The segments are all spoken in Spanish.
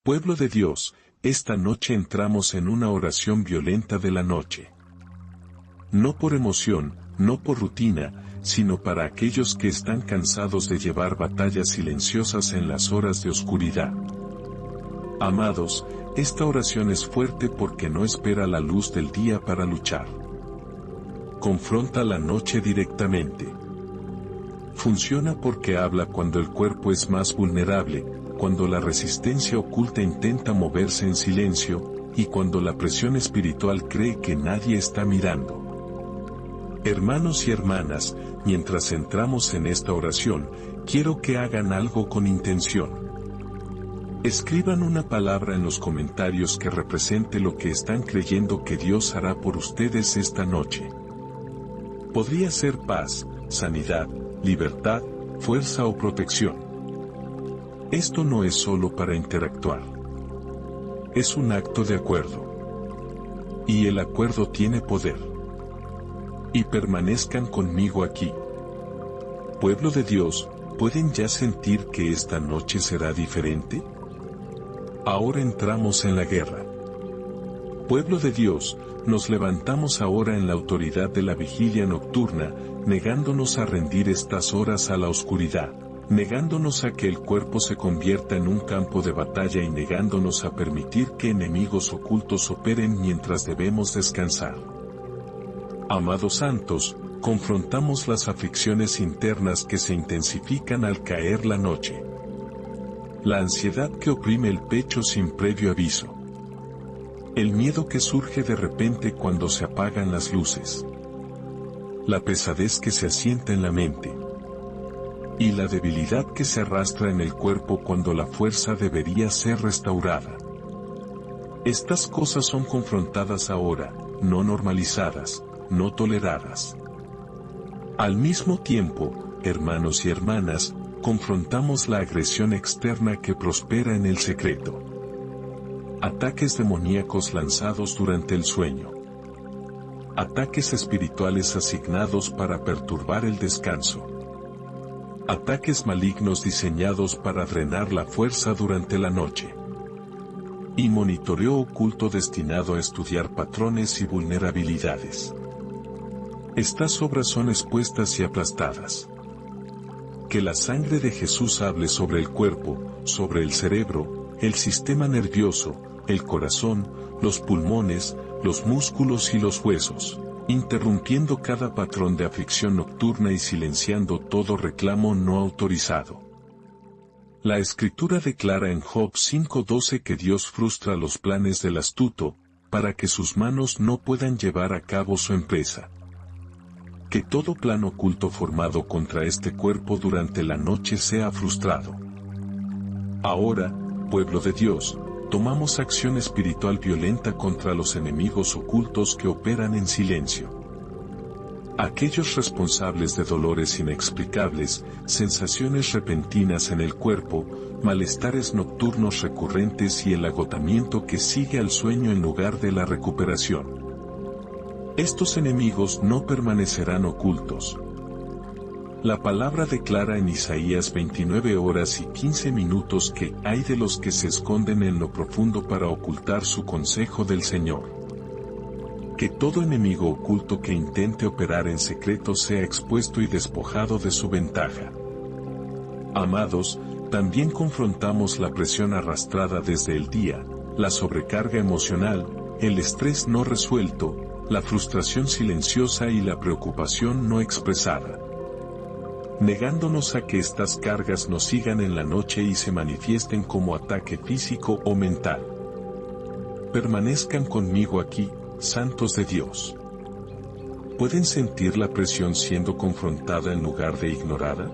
Pueblo de Dios, esta noche entramos en una oración violenta de la noche. No por emoción, no por rutina, sino para aquellos que están cansados de llevar batallas silenciosas en las horas de oscuridad. Amados, esta oración es fuerte porque no espera la luz del día para luchar. Confronta la noche directamente. Funciona porque habla cuando el cuerpo es más vulnerable, cuando la resistencia oculta intenta moverse en silencio, y cuando la presión espiritual cree que nadie está mirando. Hermanos y hermanas, mientras entramos en esta oración, quiero que hagan algo con intención. Escriban una palabra en los comentarios que represente lo que están creyendo que Dios hará por ustedes esta noche. Podría ser paz, sanidad, libertad, fuerza o protección. Esto no es solo para interactuar. Es un acto de acuerdo. Y el acuerdo tiene poder. Y permanezcan conmigo aquí. Pueblo de Dios, ¿pueden ya sentir que esta noche será diferente? Ahora entramos en la guerra. Pueblo de Dios, nos levantamos ahora en la autoridad de la vigilia nocturna, negándonos a rendir estas horas a la oscuridad, negándonos a que el cuerpo se convierta en un campo de batalla y negándonos a permitir que enemigos ocultos operen mientras debemos descansar. Amados santos, confrontamos las aflicciones internas que se intensifican al caer la noche. La ansiedad que oprime el pecho sin previo aviso. El miedo que surge de repente cuando se apagan las luces. La pesadez que se asienta en la mente. Y la debilidad que se arrastra en el cuerpo cuando la fuerza debería ser restaurada. Estas cosas son confrontadas ahora, no normalizadas, no toleradas. Al mismo tiempo, hermanos y hermanas, confrontamos la agresión externa que prospera en el secreto. Ataques demoníacos lanzados durante el sueño. Ataques espirituales asignados para perturbar el descanso. Ataques malignos diseñados para drenar la fuerza durante la noche. Y monitoreo oculto destinado a estudiar patrones y vulnerabilidades. Estas obras son expuestas y aplastadas. Que la sangre de Jesús hable sobre el cuerpo, sobre el cerebro, el sistema nervioso, el corazón, los pulmones, los músculos y los huesos, interrumpiendo cada patrón de aflicción nocturna y silenciando todo reclamo no autorizado. La Escritura declara en Job 5:12 que Dios frustra los planes del astuto, para que sus manos no puedan llevar a cabo su empresa. Que todo plan oculto formado contra este cuerpo durante la noche sea frustrado. Ahora, pueblo de Dios, tomamos acción espiritual violenta contra los enemigos ocultos que operan en silencio. Aquellos responsables de dolores inexplicables, sensaciones repentinas en el cuerpo, malestares nocturnos recurrentes y el agotamiento que sigue al sueño en lugar de la recuperación. Estos enemigos no permanecerán ocultos. La palabra declara en Isaías 29:15 que hay de los que se esconden en lo profundo para ocultar su consejo del Señor. Que todo enemigo oculto que intente operar en secreto sea expuesto y despojado de su ventaja. Amados, también confrontamos la presión arrastrada desde el día, la sobrecarga emocional, el estrés no resuelto, la frustración silenciosa y la preocupación no expresada. Negándonos a que estas cargas nos sigan en la noche y se manifiesten como ataque físico o mental. Permanezcan conmigo aquí, santos de Dios. ¿Pueden sentir la presión siendo confrontada en lugar de ignorada?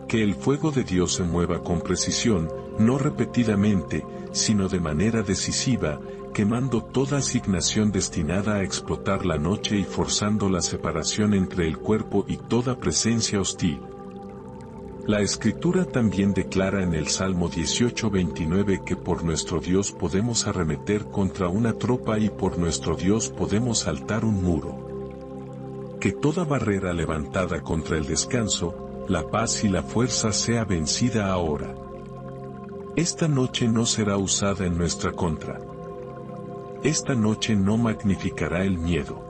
Que el fuego de Dios se mueva con precisión, no repetidamente, sino de manera decisiva, quemando toda asignación destinada a explotar la noche y forzando la separación entre el cuerpo y toda presencia hostil. La Escritura también declara en el Salmo 18:29 que por nuestro Dios podemos arremeter contra una tropa y por nuestro Dios podemos saltar un muro. Que toda barrera levantada contra el descanso, la paz y la fuerza sea vencida ahora. Esta noche no será usada en nuestra contra. Esta noche no magnificará el miedo.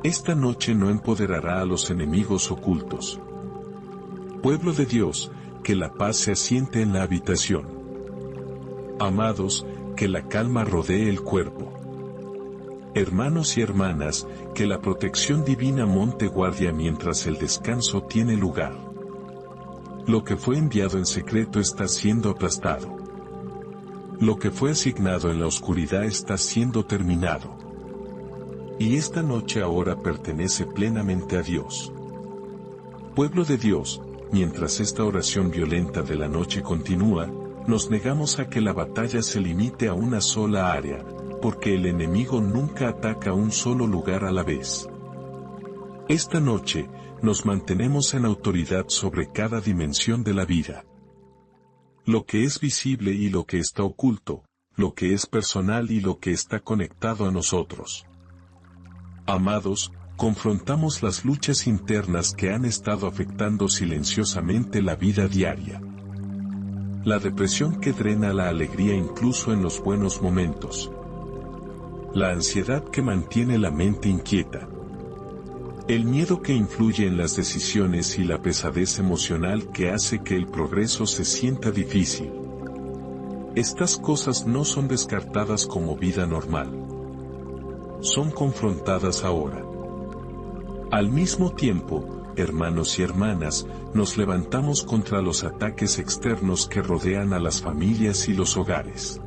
Esta noche no empoderará a los enemigos ocultos. Pueblo de Dios, que la paz se asiente en la habitación. Amados, que la calma rodee el cuerpo. Hermanos y hermanas, que la protección divina monte guardia mientras el descanso tiene lugar. Lo que fue enviado en secreto está siendo aplastado. Lo que fue asignado en la oscuridad está siendo terminado. Y esta noche ahora pertenece plenamente a Dios. Pueblo de Dios, mientras esta oración violenta de la noche continúa, nos negamos a que la batalla se limite a una sola área, porque el enemigo nunca ataca un solo lugar a la vez. Esta noche, nos mantenemos en autoridad sobre cada dimensión de la vida. Lo que es visible y lo que está oculto, lo que es personal y lo que está conectado a nosotros. Amados, confrontamos las luchas internas que han estado afectando silenciosamente la vida diaria. La depresión que drena la alegría incluso en los buenos momentos. La ansiedad que mantiene la mente inquieta. El miedo que influye en las decisiones y la pesadez emocional que hace que el progreso se sienta difícil. Estas cosas no son descartadas como vida normal. Son confrontadas ahora. Al mismo tiempo, hermanos y hermanas, nos levantamos contra los ataques externos que rodean a las familias y los hogares.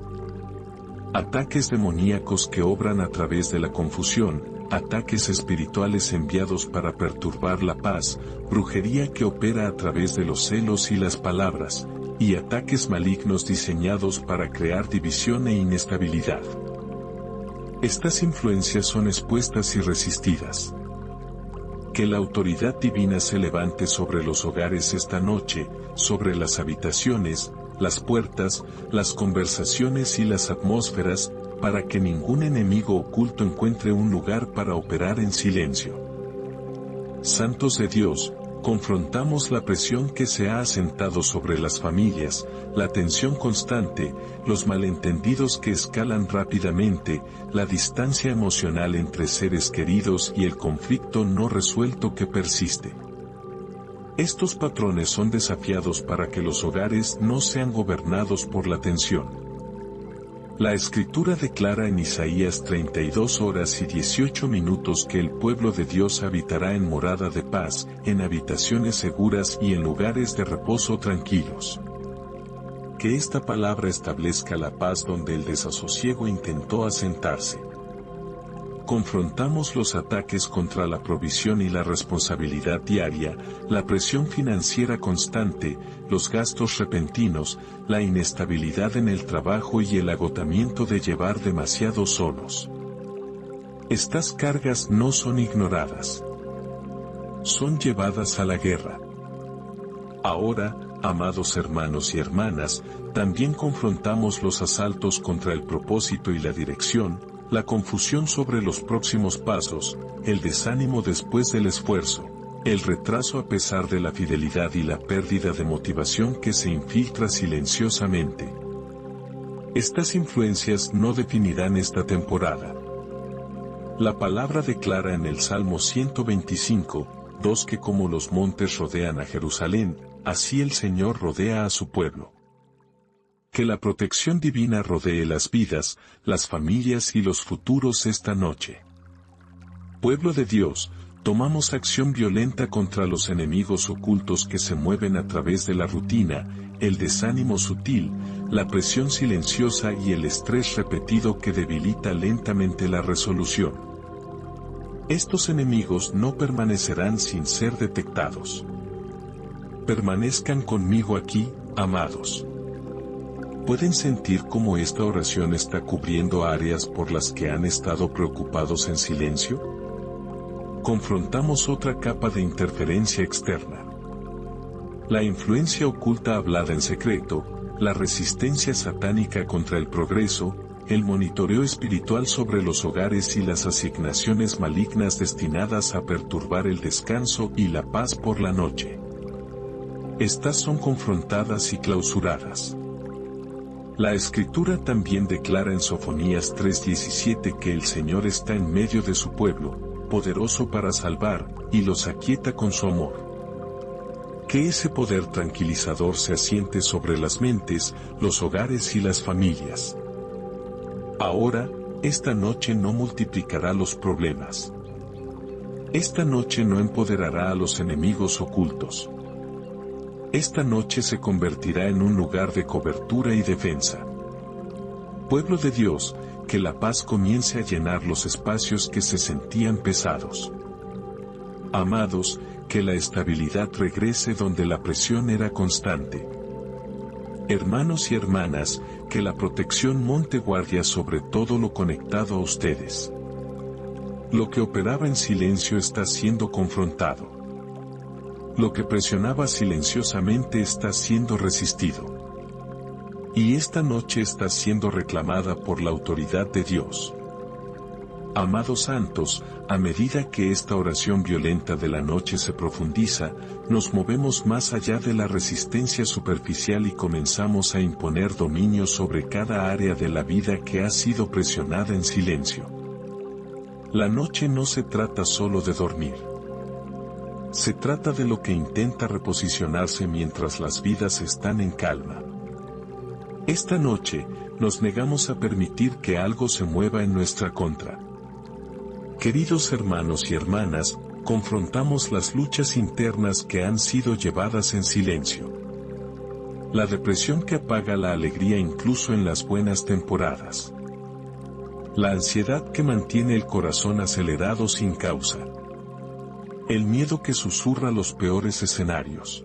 Ataques demoníacos que obran a través de la confusión, ataques espirituales enviados para perturbar la paz, brujería que opera a través de los celos y las palabras, y ataques malignos diseñados para crear división e inestabilidad. Estas influencias son expuestas y resistidas. Que la autoridad divina se levante sobre los hogares esta noche, sobre las habitaciones, las puertas, las conversaciones y las atmósferas, para que ningún enemigo oculto encuentre un lugar para operar en silencio. Santos de Dios, confrontamos la presión que se ha asentado sobre las familias, la tensión constante, los malentendidos que escalan rápidamente, la distancia emocional entre seres queridos y el conflicto no resuelto que persiste. Estos patrones son desafiados para que los hogares no sean gobernados por la tensión. La Escritura declara en Isaías 32 horas y 18 minutos que el pueblo de Dios habitará en morada de paz, en habitaciones seguras y en lugares de reposo tranquilos. Que esta palabra establezca la paz donde el desasosiego intentó asentarse. Confrontamos los ataques contra la provisión y la responsabilidad diaria, la presión financiera constante, los gastos repentinos, la inestabilidad en el trabajo y el agotamiento de llevar demasiados solos. Estas cargas no son ignoradas. Son llevadas a la guerra. Ahora, amados hermanos y hermanas, también confrontamos los asaltos contra el propósito y la dirección, la confusión sobre los próximos pasos, el desánimo después del esfuerzo, el retraso a pesar de la fidelidad y la pérdida de motivación que se infiltra silenciosamente. Estas influencias no definirán esta temporada. La palabra declara en el Salmo 125:2 que como los montes rodean a Jerusalén, así el Señor rodea a su pueblo. Que la protección divina rodee las vidas, las familias y los futuros esta noche. Pueblo de Dios, tomamos acción violenta contra los enemigos ocultos que se mueven a través de la rutina, el desánimo sutil, la presión silenciosa y el estrés repetido que debilita lentamente la resolución. Estos enemigos no permanecerán sin ser detectados. Permanezcan conmigo aquí, amados. ¿Pueden sentir cómo esta oración está cubriendo áreas por las que han estado preocupados en silencio? Confrontamos otra capa de interferencia externa. La influencia oculta hablada en secreto, la resistencia satánica contra el progreso, el monitoreo espiritual sobre los hogares y las asignaciones malignas destinadas a perturbar el descanso y la paz por la noche. Estas son confrontadas y clausuradas. La Escritura también declara en Sofonías 3:17 que el Señor está en medio de su pueblo, poderoso para salvar, y los aquieta con su amor. Que ese poder tranquilizador se asiente sobre las mentes, los hogares y las familias. Ahora, esta noche no multiplicará los problemas. Esta noche no empoderará a los enemigos ocultos. Esta noche se convertirá en un lugar de cobertura y defensa. Pueblo de Dios, que la paz comience a llenar los espacios que se sentían pesados. Amados, que la estabilidad regrese donde la presión era constante. Hermanos y hermanas, que la protección monte guardia sobre todo lo conectado a ustedes. Lo que operaba en silencio está siendo confrontado. Lo que presionaba silenciosamente está siendo resistido. Y esta noche está siendo reclamada por la autoridad de Dios. Amados santos, a medida que esta oración violenta de la noche se profundiza, nos movemos más allá de la resistencia superficial y comenzamos a imponer dominio sobre cada área de la vida que ha sido presionada en silencio. La noche no se trata solo de dormir. Se trata de lo que intenta reposicionarse mientras las vidas están en calma. Esta noche, nos negamos a permitir que algo se mueva en nuestra contra. Queridos hermanos y hermanas, confrontamos las luchas internas que han sido llevadas en silencio. La depresión que apaga la alegría incluso en las buenas temporadas. La ansiedad que mantiene el corazón acelerado sin causa. El miedo que susurra los peores escenarios.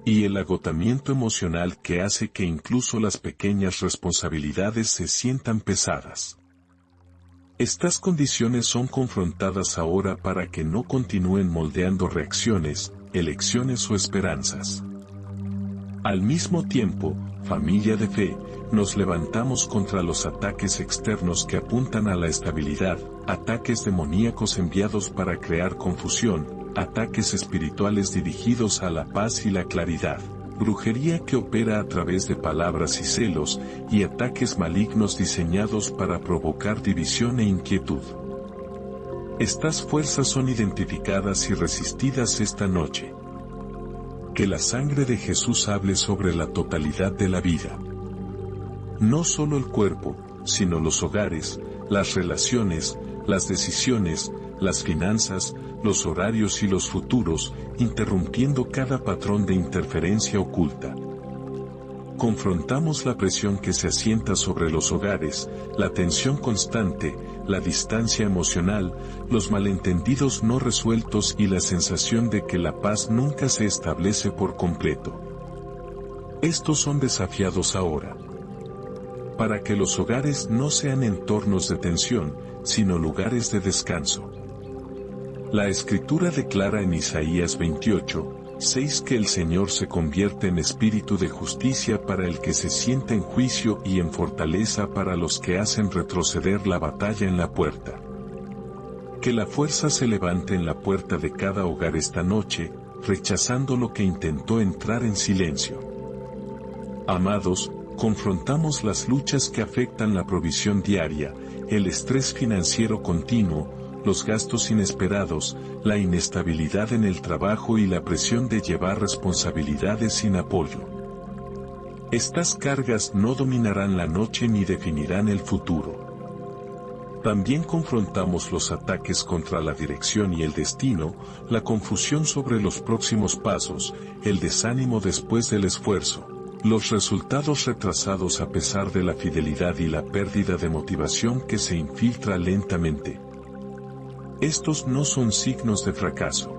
Y el agotamiento emocional que hace que incluso las pequeñas responsabilidades se sientan pesadas. Estas condiciones son confrontadas ahora para que no continúen moldeando reacciones, elecciones o esperanzas. Al mismo tiempo, familia de fe, nos levantamos contra los ataques externos que apuntan a la estabilidad, ataques demoníacos enviados para crear confusión, ataques espirituales dirigidos a la paz y la claridad, brujería que opera a través de palabras y celos, y ataques malignos diseñados para provocar división e inquietud. Estas fuerzas son identificadas y resistidas esta noche. Que la sangre de Jesús hable sobre la totalidad de la vida. No solo el cuerpo, sino los hogares, las relaciones, las decisiones, las finanzas, los horarios y los futuros, interrumpiendo cada patrón de interferencia oculta. Confrontamos la presión que se asienta sobre los hogares, la tensión constante, la distancia emocional, los malentendidos no resueltos y la sensación de que la paz nunca se establece por completo. Estos son desafiados ahora. Para que los hogares no sean entornos de tensión, sino lugares de descanso. La Escritura declara en Isaías 28:6 que el Señor se convierte en espíritu de justicia para el que se sienta en juicio y en fortaleza para los que hacen retroceder la batalla en la puerta. Que la fuerza se levante en la puerta de cada hogar esta noche, rechazando lo que intentó entrar en silencio. Amados, confrontamos las luchas que afectan la provisión diaria, el estrés financiero continuo, los gastos inesperados, la inestabilidad en el trabajo y la presión de llevar responsabilidades sin apoyo. Estas cargas no dominarán la noche ni definirán el futuro. También confrontamos los ataques contra la dirección y el destino, la confusión sobre los próximos pasos, el desánimo después del esfuerzo, los resultados retrasados a pesar de la fidelidad y la pérdida de motivación que se infiltra lentamente. Estos no son signos de fracaso.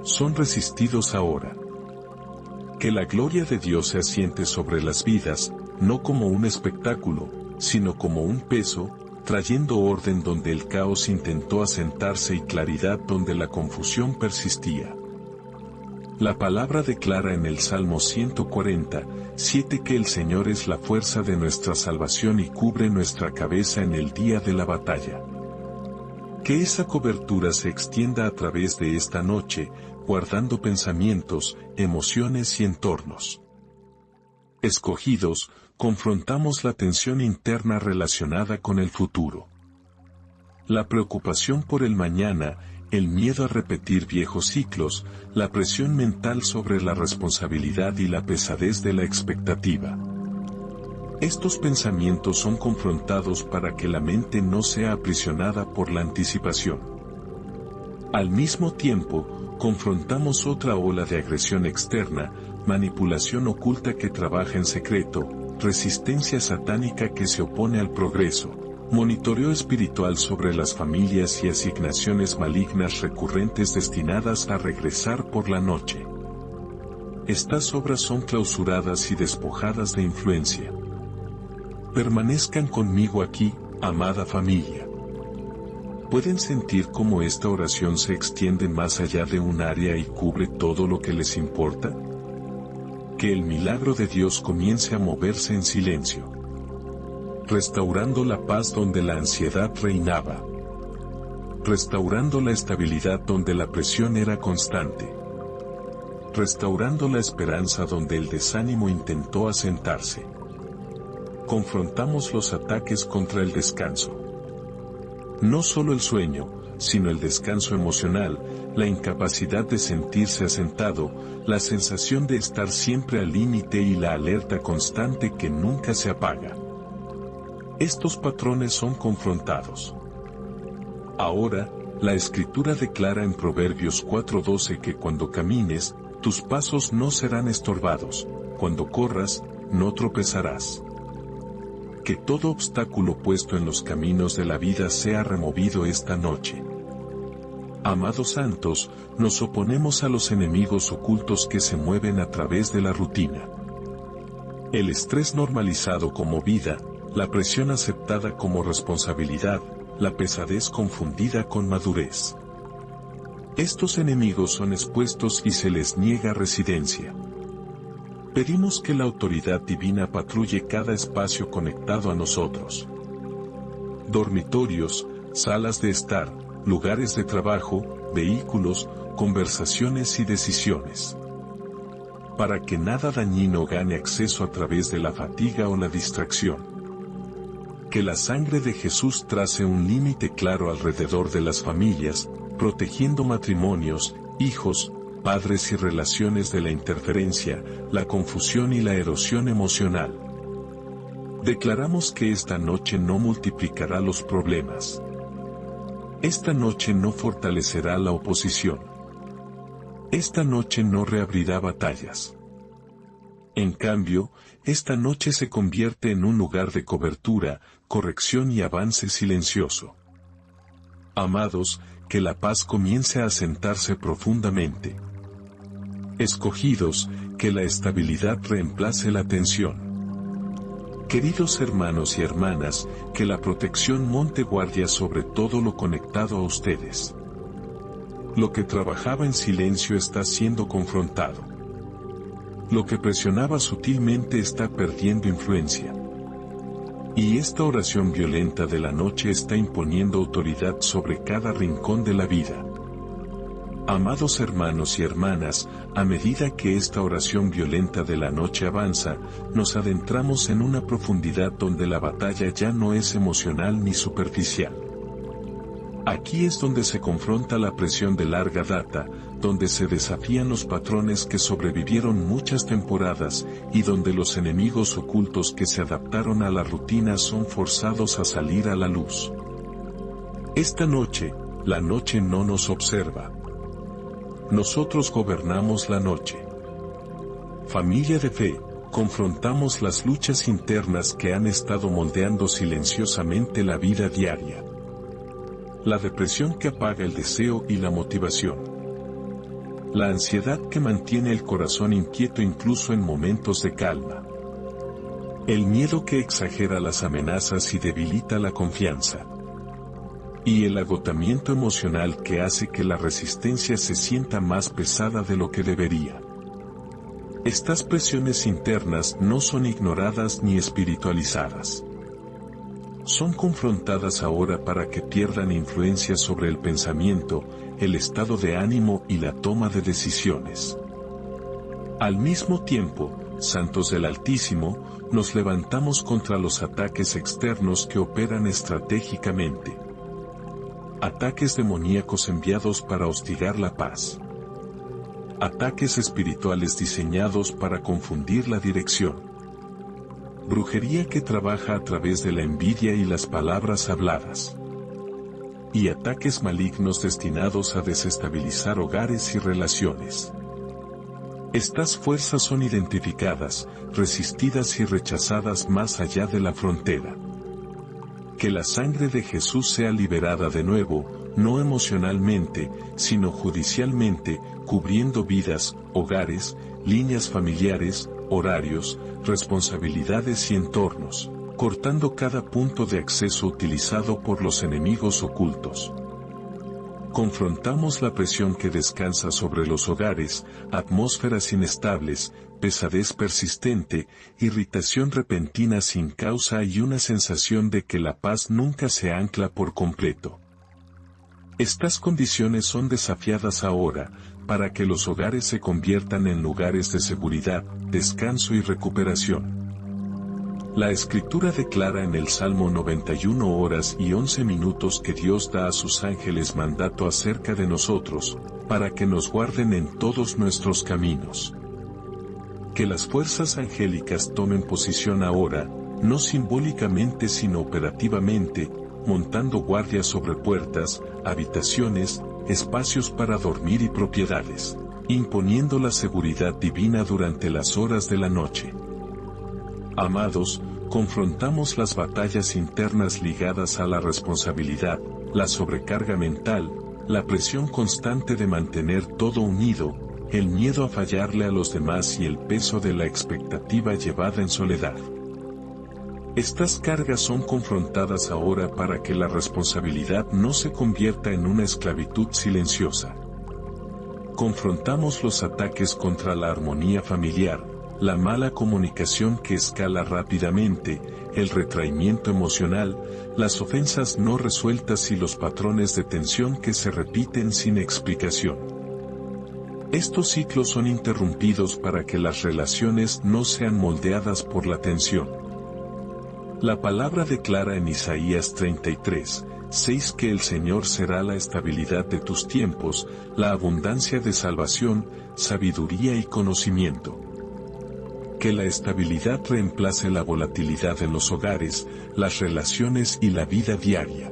Son resistidos ahora. Que la gloria de Dios se asiente sobre las vidas, no como un espectáculo, sino como un peso, trayendo orden donde el caos intentó asentarse y claridad donde la confusión persistía. La palabra declara en el Salmo 140:7 que el Señor es la fuerza de nuestra salvación y cubre nuestra cabeza en el día de la batalla. Que esa cobertura se extienda a través de esta noche, guardando pensamientos, emociones y entornos. Escogidos, confrontamos la tensión interna relacionada con el futuro. La preocupación por el mañana, el miedo a repetir viejos ciclos, la presión mental sobre la responsabilidad y la pesadez de la expectativa. Estos pensamientos son confrontados para que la mente no sea aprisionada por la anticipación. Al mismo tiempo, confrontamos otra ola de agresión externa, manipulación oculta que trabaja en secreto, resistencia satánica que se opone al progreso, monitoreo espiritual sobre las familias y asignaciones malignas recurrentes destinadas a regresar por la noche. Estas obras son clausuradas y despojadas de influencia. Permanezcan conmigo aquí, amada familia. ¿Pueden sentir cómo esta oración se extiende más allá de un área y cubre todo lo que les importa? Que el milagro de Dios comience a moverse en silencio, restaurando la paz donde la ansiedad reinaba, restaurando la estabilidad donde la presión era constante, restaurando la esperanza donde el desánimo intentó asentarse. Confrontamos los ataques contra el descanso. No solo el sueño, sino el descanso emocional, la incapacidad de sentirse asentado, la sensación de estar siempre al límite y la alerta constante que nunca se apaga. Estos patrones son confrontados. Ahora, la Escritura declara en Proverbios 4:12 que cuando camines, tus pasos no serán estorbados, cuando corras, no tropezarás. Que todo obstáculo puesto en los caminos de la vida sea removido esta noche. Amados santos, nos oponemos a los enemigos ocultos que se mueven a través de la rutina. El estrés normalizado como vida, la presión aceptada como responsabilidad, la pesadez confundida con madurez. Estos enemigos son expuestos y se les niega residencia. Pedimos que la autoridad divina patrulle cada espacio conectado a nosotros. Dormitorios, salas de estar, lugares de trabajo, vehículos, conversaciones y decisiones. Para que nada dañino gane acceso a través de la fatiga o la distracción. Que la sangre de Jesús trace un límite claro alrededor de las familias, protegiendo matrimonios, hijos, padres y relaciones de la interferencia, la confusión y la erosión emocional. Declaramos que esta noche no multiplicará los problemas. Esta noche no fortalecerá la oposición. Esta noche no reabrirá batallas. En cambio, esta noche se convierte en un lugar de cobertura, corrección y avance silencioso. Amados, que la paz comience a asentarse profundamente. Escogidos, que la estabilidad reemplace la tensión. Queridos hermanos y hermanas, que la protección monte guardia sobre todo lo conectado a ustedes. Lo que trabajaba en silencio está siendo confrontado. Lo que presionaba sutilmente está perdiendo influencia. Y esta oración violenta de la noche está imponiendo autoridad sobre cada rincón de la vida. Amados hermanos y hermanas, a medida que esta oración violenta de la noche avanza, nos adentramos en una profundidad donde la batalla ya no es emocional ni superficial. Aquí es donde se confronta la presión de larga data, donde se desafían los patrones que sobrevivieron muchas temporadas, y donde los enemigos ocultos que se adaptaron a la rutina son forzados a salir a la luz. Esta noche, la noche no nos observa. Nosotros gobernamos la noche. Familia de fe, confrontamos las luchas internas que han estado moldeando silenciosamente la vida diaria. La depresión que apaga el deseo y la motivación. La ansiedad que mantiene el corazón inquieto incluso en momentos de calma. El miedo que exagera las amenazas y debilita la confianza. Y el agotamiento emocional que hace que la resistencia se sienta más pesada de lo que debería. Estas presiones internas no son ignoradas ni espiritualizadas. Son confrontadas ahora para que pierdan influencia sobre el pensamiento, el estado de ánimo y la toma de decisiones. Al mismo tiempo, santos del Altísimo, nos levantamos contra los ataques externos que operan estratégicamente. Ataques demoníacos enviados para hostigar la paz. Ataques espirituales diseñados para confundir la dirección. Brujería que trabaja a través de la envidia y las palabras habladas. Y ataques malignos destinados a desestabilizar hogares y relaciones. Estas fuerzas son identificadas, resistidas y rechazadas más allá de la frontera. Que la sangre de Jesús sea liberada de nuevo, no emocionalmente, sino judicialmente, cubriendo vidas, hogares, líneas familiares, horarios, responsabilidades y entornos, cortando cada punto de acceso utilizado por los enemigos ocultos. Confrontamos la presión que descansa sobre los hogares, atmósferas inestables, pesadez persistente, irritación repentina sin causa y una sensación de que la paz nunca se ancla por completo. Estas condiciones son desafiadas ahora, para que los hogares se conviertan en lugares de seguridad, descanso y recuperación. La Escritura declara en el Salmo 91 horas y 11 minutos que Dios da a sus ángeles mandato acerca de nosotros, para que nos guarden en todos nuestros caminos. Que las fuerzas angélicas tomen posición ahora, no simbólicamente sino operativamente, montando guardias sobre puertas, habitaciones, espacios para dormir y propiedades, imponiendo la seguridad divina durante las horas de la noche. Amados, confrontamos las batallas internas ligadas a la responsabilidad, la sobrecarga mental, la presión constante de mantener todo unido, el miedo a fallarle a los demás y el peso de la expectativa llevada en soledad. Estas cargas son confrontadas ahora para que la responsabilidad no se convierta en una esclavitud silenciosa. Confrontamos los ataques contra la armonía familiar, la mala comunicación que escala rápidamente, el retraimiento emocional, las ofensas no resueltas y los patrones de tensión que se repiten sin explicación. Estos ciclos son interrumpidos para que las relaciones no sean moldeadas por la tensión. La palabra declara en Isaías 33, 6 que el Señor será la estabilidad de tus tiempos, la abundancia de salvación, sabiduría y conocimiento. Que la estabilidad reemplace la volatilidad en los hogares, las relaciones y la vida diaria.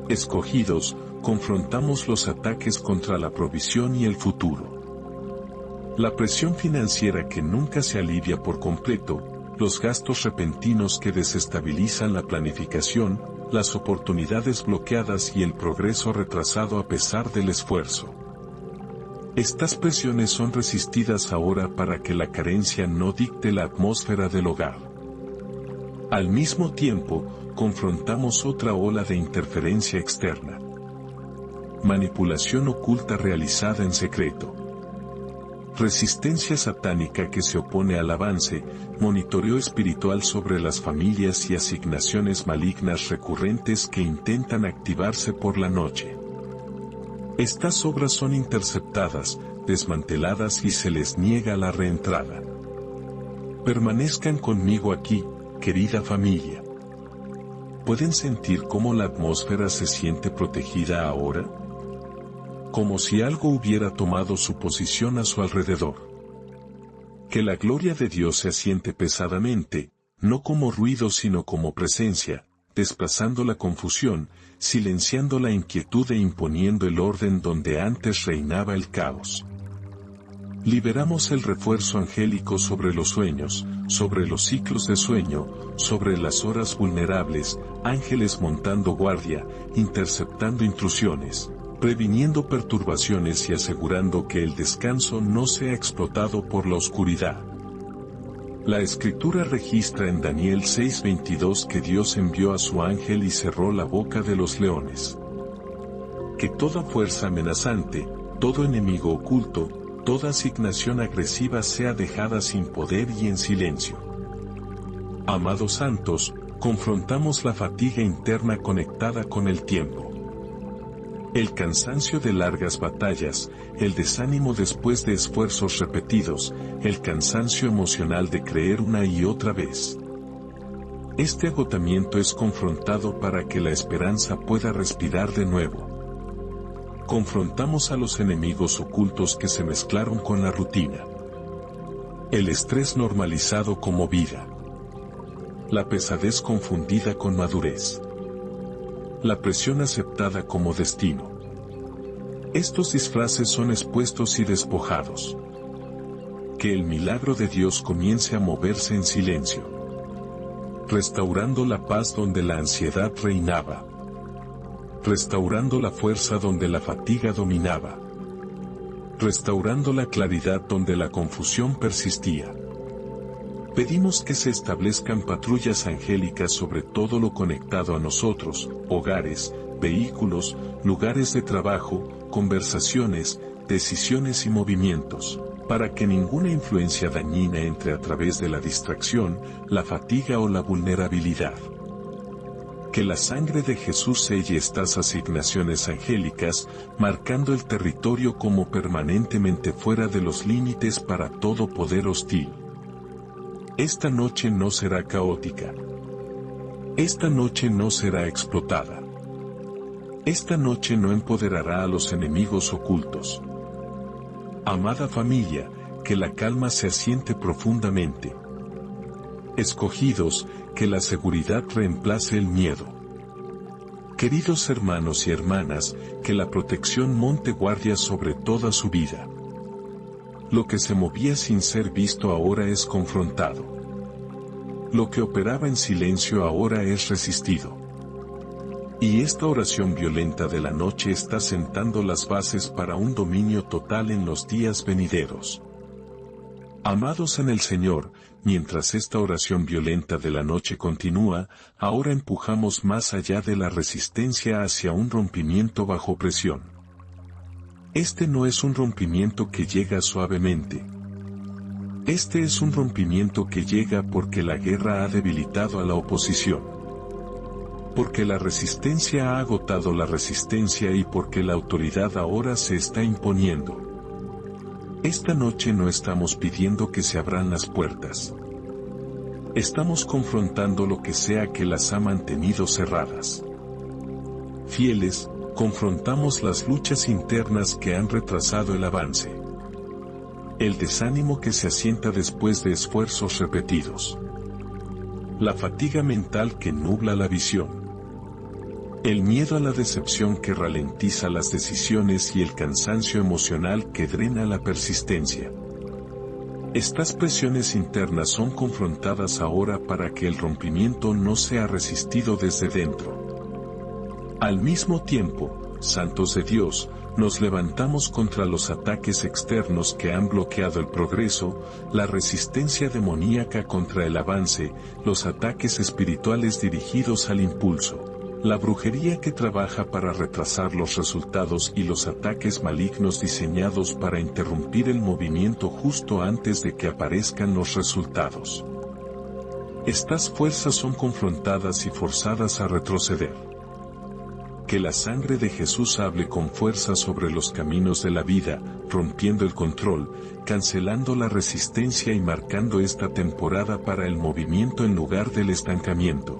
Escogidos, confrontamos los ataques contra la provisión y el futuro. La presión financiera que nunca se alivia por completo, los gastos repentinos que desestabilizan la planificación, las oportunidades bloqueadas y el progreso retrasado a pesar del esfuerzo. Estas presiones son resistidas ahora para que la carencia no dicte la atmósfera del hogar. Al mismo tiempo, confrontamos otra ola de interferencia externa. Manipulación oculta realizada en secreto. Resistencia satánica que se opone al avance, monitoreo espiritual sobre las familias y asignaciones malignas recurrentes que intentan activarse por la noche. Estas obras son interceptadas, desmanteladas y se les niega la reentrada. Permanezcan conmigo aquí, querida familia. ¿Pueden sentir cómo la atmósfera se siente protegida ahora? Como si algo hubiera tomado su posición a su alrededor. Que la gloria de Dios se asiente pesadamente, no como ruido sino como presencia, desplazando la confusión, silenciando la inquietud e imponiendo el orden donde antes reinaba el caos. Liberamos el refuerzo angélico sobre los sueños, sobre los ciclos de sueño, sobre las horas vulnerables, ángeles montando guardia, interceptando intrusiones, previniendo perturbaciones y asegurando que el descanso no sea explotado por la oscuridad. La Escritura registra en Daniel 6:22 que Dios envió a su ángel y cerró la boca de los leones. Que toda fuerza amenazante, todo enemigo oculto, toda asignación agresiva sea dejada sin poder y en silencio. Amados santos, confrontamos la fatiga interna conectada con el tiempo. El cansancio de largas batallas, el desánimo después de esfuerzos repetidos, el cansancio emocional de creer una y otra vez. Este agotamiento es confrontado para que la esperanza pueda respirar de nuevo. Confrontamos a los enemigos ocultos que se mezclaron con la rutina. El estrés normalizado como vida. La pesadez confundida con madurez. La presión aceptada como destino. Estos disfraces son expuestos y despojados. Que el milagro de Dios comience a moverse en silencio. Restaurando la paz donde la ansiedad reinaba. Restaurando la fuerza donde la fatiga dominaba. Restaurando la claridad donde la confusión persistía. Pedimos que se establezcan patrullas angélicas sobre todo lo conectado a nosotros, hogares, vehículos, lugares de trabajo, conversaciones, decisiones y movimientos, para que ninguna influencia dañina entre a través de la distracción, la fatiga o la vulnerabilidad. Que la sangre de Jesús selle estas asignaciones angélicas, marcando el territorio como permanentemente fuera de los límites para todo poder hostil. Esta noche no será caótica. Esta noche no será explotada. Esta noche no empoderará a los enemigos ocultos. Amada familia, que la calma se asiente profundamente. Escogidos, que la seguridad reemplace el miedo. Queridos hermanos y hermanas, que la protección monte guardia sobre toda su vida. Lo que se movía sin ser visto ahora es confrontado. Lo que operaba en silencio ahora es resistido. Y esta oración violenta de la noche está sentando las bases para un dominio total en los días venideros. Amados en el Señor, mientras esta oración violenta de la noche continúa, ahora empujamos más allá de la resistencia hacia un rompimiento bajo presión. Este no es un rompimiento que llega suavemente. Este es un rompimiento que llega porque la guerra ha debilitado a la oposición. Porque la resistencia ha agotado la resistencia y porque la autoridad ahora se está imponiendo. Esta noche no estamos pidiendo que se abran las puertas. Estamos confrontando lo que sea que las ha mantenido cerradas. Fieles, confrontamos las luchas internas que han retrasado el avance. El desánimo que se asienta después de esfuerzos repetidos. La fatiga mental que nubla la visión. El miedo a la decepción que ralentiza las decisiones y el cansancio emocional que drena la persistencia. Estas presiones internas son confrontadas ahora para que el rompimiento no sea resistido desde dentro. Al mismo tiempo, santos de Dios, nos levantamos contra los ataques externos que han bloqueado el progreso, la resistencia demoníaca contra el avance, los ataques espirituales dirigidos al impulso, la brujería que trabaja para retrasar los resultados y los ataques malignos diseñados para interrumpir el movimiento justo antes de que aparezcan los resultados. Estas fuerzas son confrontadas y forzadas a retroceder. Que la sangre de Jesús hable con fuerza sobre los caminos de la vida, rompiendo el control, cancelando la resistencia y marcando esta temporada para el movimiento en lugar del estancamiento.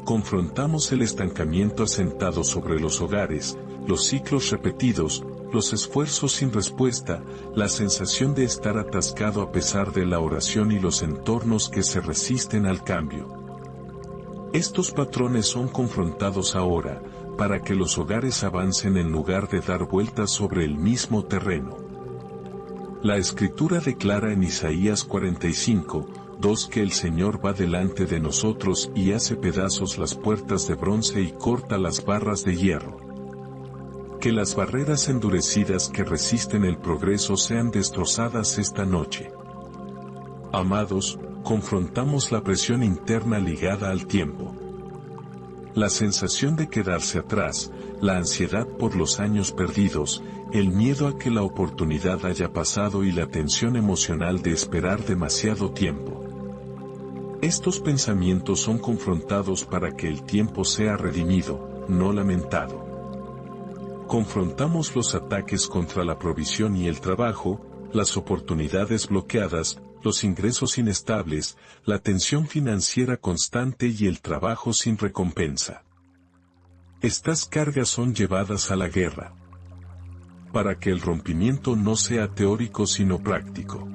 Confrontamos el estancamiento asentado sobre los hogares, los ciclos repetidos, los esfuerzos sin respuesta, la sensación de estar atascado a pesar de la oración y los entornos que se resisten al cambio. Estos patrones son confrontados ahora, para que los hogares avancen en lugar de dar vueltas sobre el mismo terreno. La Escritura declara en Isaías 45:2 que el Señor va delante de nosotros y hace pedazos las puertas de bronce y corta las barras de hierro. Que las barreras endurecidas que resisten el progreso sean destrozadas esta noche. Amados, confrontamos la presión interna ligada al tiempo. La sensación de quedarse atrás, la ansiedad por los años perdidos, el miedo a que la oportunidad haya pasado y la tensión emocional de esperar demasiado tiempo. Estos pensamientos son confrontados para que el tiempo sea redimido, no lamentado. Confrontamos los ataques contra la provisión y el trabajo, las oportunidades bloqueadas, los ingresos inestables, la tensión financiera constante y el trabajo sin recompensa. Estas cargas son llevadas a la guerra, para que el rompimiento no sea teórico sino práctico.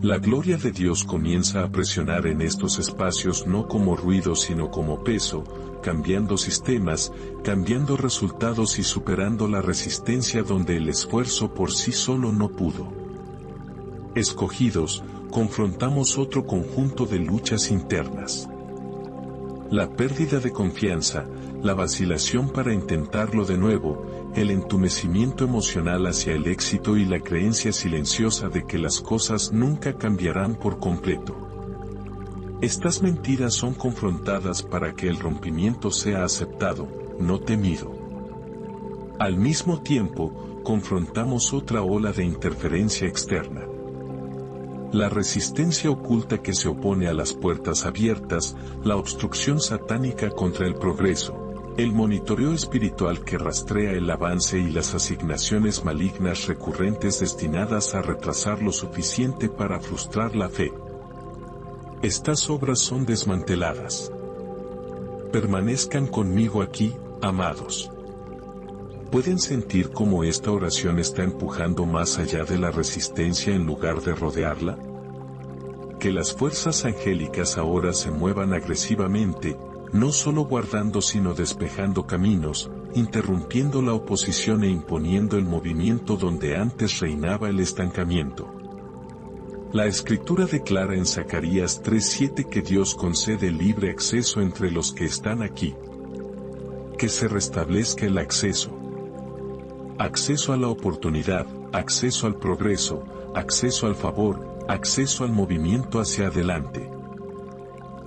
La gloria de Dios comienza a presionar en estos espacios no como ruido sino como peso, cambiando sistemas, cambiando resultados y superando la resistencia donde el esfuerzo por sí solo no pudo. Escogidos, confrontamos otro conjunto de luchas internas. La pérdida de confianza, la vacilación para intentarlo de nuevo, el entumecimiento emocional hacia el éxito y la creencia silenciosa de que las cosas nunca cambiarán por completo. Estas mentiras son confrontadas para que el rompimiento sea aceptado, no temido. Al mismo tiempo, confrontamos otra ola de interferencia externa. La resistencia oculta que se opone a las puertas abiertas, la obstrucción satánica contra el progreso, el monitoreo espiritual que rastrea el avance y las asignaciones malignas recurrentes destinadas a retrasar lo suficiente para frustrar la fe. Estas obras son desmanteladas. Permanezcan conmigo aquí, amados. ¿Pueden sentir cómo esta oración está empujando más allá de la resistencia en lugar de rodearla? Que las fuerzas angélicas ahora se muevan agresivamente, no solo guardando sino despejando caminos, interrumpiendo la oposición e imponiendo el movimiento donde antes reinaba el estancamiento. La Escritura declara en Zacarías 3:7 que Dios concede libre acceso entre los que están aquí. Que se restablezca el acceso. Acceso a la oportunidad, acceso al progreso, acceso al favor, acceso al movimiento hacia adelante.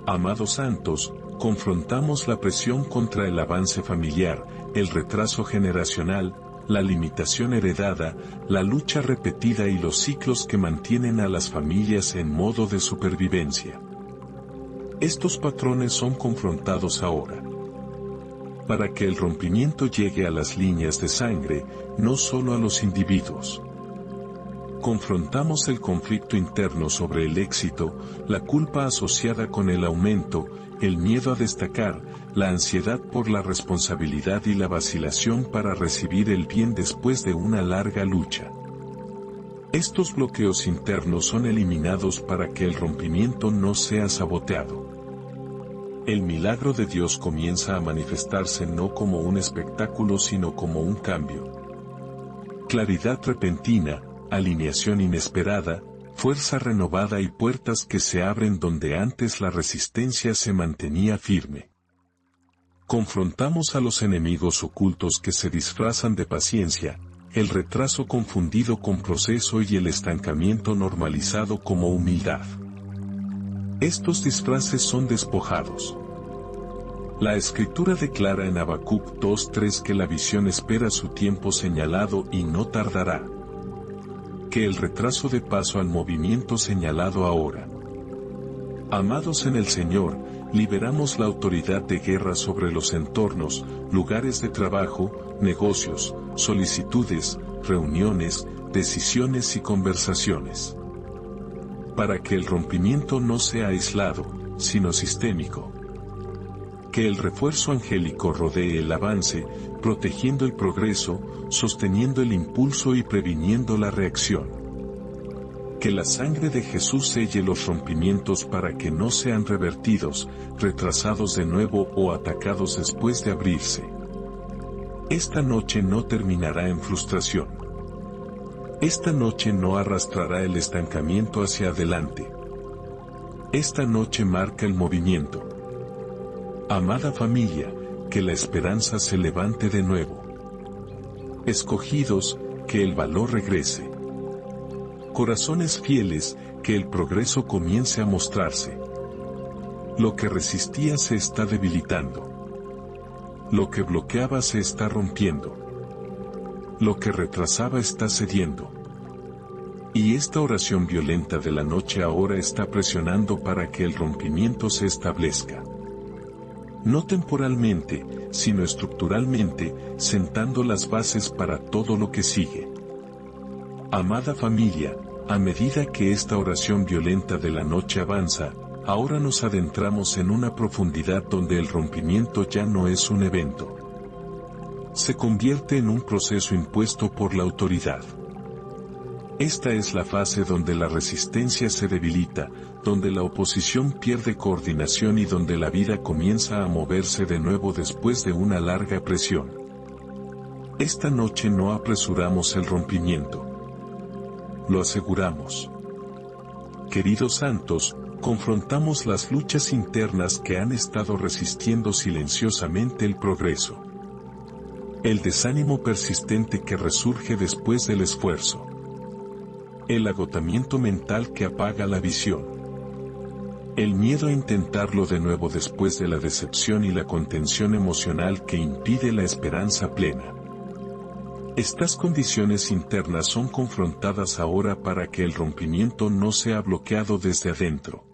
Amados santos, confrontamos la presión contra el avance familiar, el retraso generacional, la limitación heredada, la lucha repetida y los ciclos que mantienen a las familias en modo de supervivencia. Estos patrones son confrontados ahora, para que el rompimiento llegue a las líneas de sangre, no solo a los individuos. Confrontamos el conflicto interno sobre el éxito, la culpa asociada con el aumento, el miedo a destacar, la ansiedad por la responsabilidad y la vacilación para recibir el bien después de una larga lucha. Estos bloqueos internos son eliminados para que el rompimiento no sea saboteado. El milagro de Dios comienza a manifestarse no como un espectáculo sino como un cambio. Claridad repentina, alineación inesperada, fuerza renovada y puertas que se abren donde antes la resistencia se mantenía firme. Confrontamos a los enemigos ocultos que se disfrazan de paciencia, el retraso confundido con proceso y el estancamiento normalizado como humildad. Estos disfraces son despojados. La Escritura declara en Habacuc 2:3 que la visión espera su tiempo señalado y no tardará. Que el retraso de paso al movimiento señalado ahora. Amados en el Señor, liberamos la autoridad de guerra sobre los entornos, lugares de trabajo, negocios, solicitudes, reuniones, decisiones y conversaciones. Para que el rompimiento no sea aislado, sino sistémico. Que el refuerzo angélico rodee el avance, protegiendo el progreso, sosteniendo el impulso y previniendo la reacción. Que la sangre de Jesús selle los rompimientos para que no sean revertidos, retrasados de nuevo o atacados después de abrirse. Esta noche no terminará en frustración. Esta noche no arrastrará el estancamiento hacia adelante. Esta noche marca el movimiento. Amada familia, que la esperanza se levante de nuevo. Escogidos, que el valor regrese. Corazones fieles, que el progreso comience a mostrarse. Lo que resistía se está debilitando. Lo que bloqueaba se está rompiendo. Lo que retrasaba está cediendo. Y esta oración violenta de la noche ahora está presionando para que el rompimiento se establezca. no temporalmente, sino estructuralmente, sentando las bases para todo lo que sigue. Amada familia, a medida que esta oración violenta de la noche avanza, ahora nos adentramos en una profundidad donde el rompimiento ya no es un evento. Se convierte en un proceso impuesto por la autoridad. Esta es la fase donde la resistencia se debilita, donde la oposición pierde coordinación y donde la vida comienza a moverse de nuevo después de una larga presión. Esta noche no apresuramos el rompimiento. Lo aseguramos. Queridos santos, confrontamos las luchas internas que han estado resistiendo silenciosamente el progreso. El desánimo persistente que resurge después del esfuerzo. El agotamiento mental que apaga la visión. El miedo a intentarlo de nuevo después de la decepción y la contención emocional que impide la esperanza plena. Estas condiciones internas son confrontadas ahora para que el rompimiento no sea bloqueado desde adentro.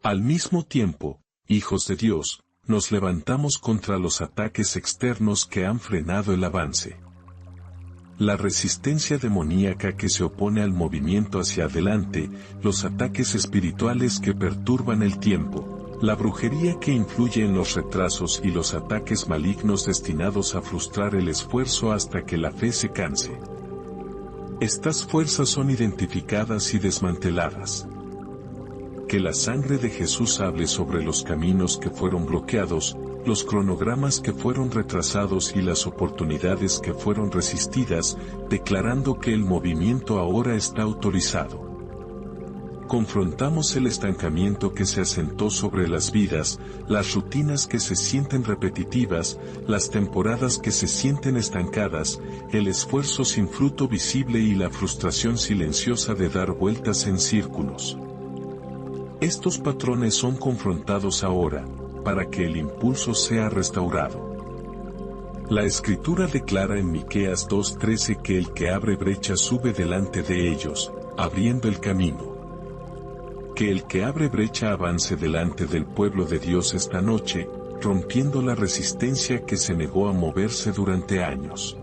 Al mismo tiempo, hijos de Dios, nos levantamos contra los ataques externos que han frenado el avance. La resistencia demoníaca que se opone al movimiento hacia adelante, los ataques espirituales que perturban el tiempo, la brujería que influye en los retrasos y los ataques malignos destinados a frustrar el esfuerzo hasta que la fe se canse. Estas fuerzas son identificadas y desmanteladas. Que la sangre de Jesús hable sobre los caminos que fueron bloqueados, los cronogramas que fueron retrasados y las oportunidades que fueron resistidas, declarando que el movimiento ahora está autorizado. Confrontamos el estancamiento que se asentó sobre las vidas, las rutinas que se sienten repetitivas, las temporadas que se sienten estancadas, el esfuerzo sin fruto visible y la frustración silenciosa de dar vueltas en círculos. Estos patrones son confrontados ahora, para que el impulso sea restaurado. La Escritura declara en Miqueas 2:13 que el que abre brecha sube delante de ellos, abriendo el camino. Que el que abre brecha avance delante del pueblo de Dios esta noche, rompiendo la resistencia que se negó a moverse durante años.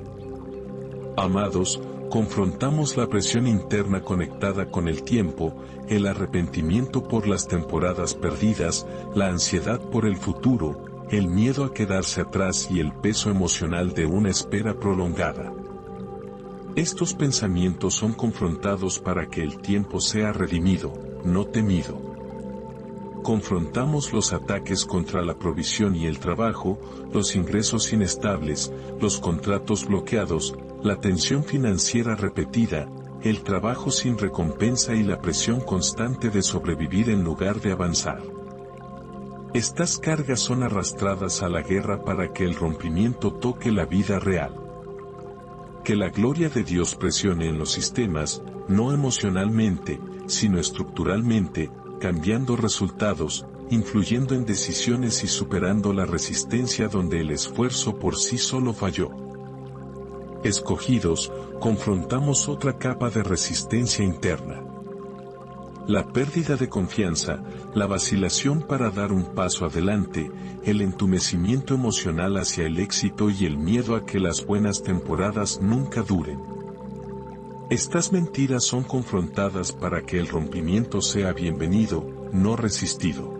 Amados, confrontamos la presión interna conectada con el tiempo, el arrepentimiento por las temporadas perdidas, la ansiedad por el futuro, el miedo a quedarse atrás y el peso emocional de una espera prolongada. Estos pensamientos son confrontados para que el tiempo sea redimido, no temido. Confrontamos los ataques contra la provisión y el trabajo, los ingresos inestables, los contratos bloqueados, la tensión financiera repetida, el trabajo sin recompensa y la presión constante de sobrevivir en lugar de avanzar. Estas cargas son arrastradas a la guerra para que el rompimiento toque la vida real. Que la gloria de Dios presione en los sistemas, no emocionalmente, sino estructuralmente, cambiando resultados, influyendo en decisiones y superando la resistencia donde el esfuerzo por sí solo falló. Escogidos, confrontamos otra capa de resistencia interna. La pérdida de confianza, la vacilación para dar un paso adelante, el entumecimiento emocional hacia el éxito y el miedo a que las buenas temporadas nunca duren. Estas mentiras son confrontadas para que el rompimiento sea bienvenido, no resistido.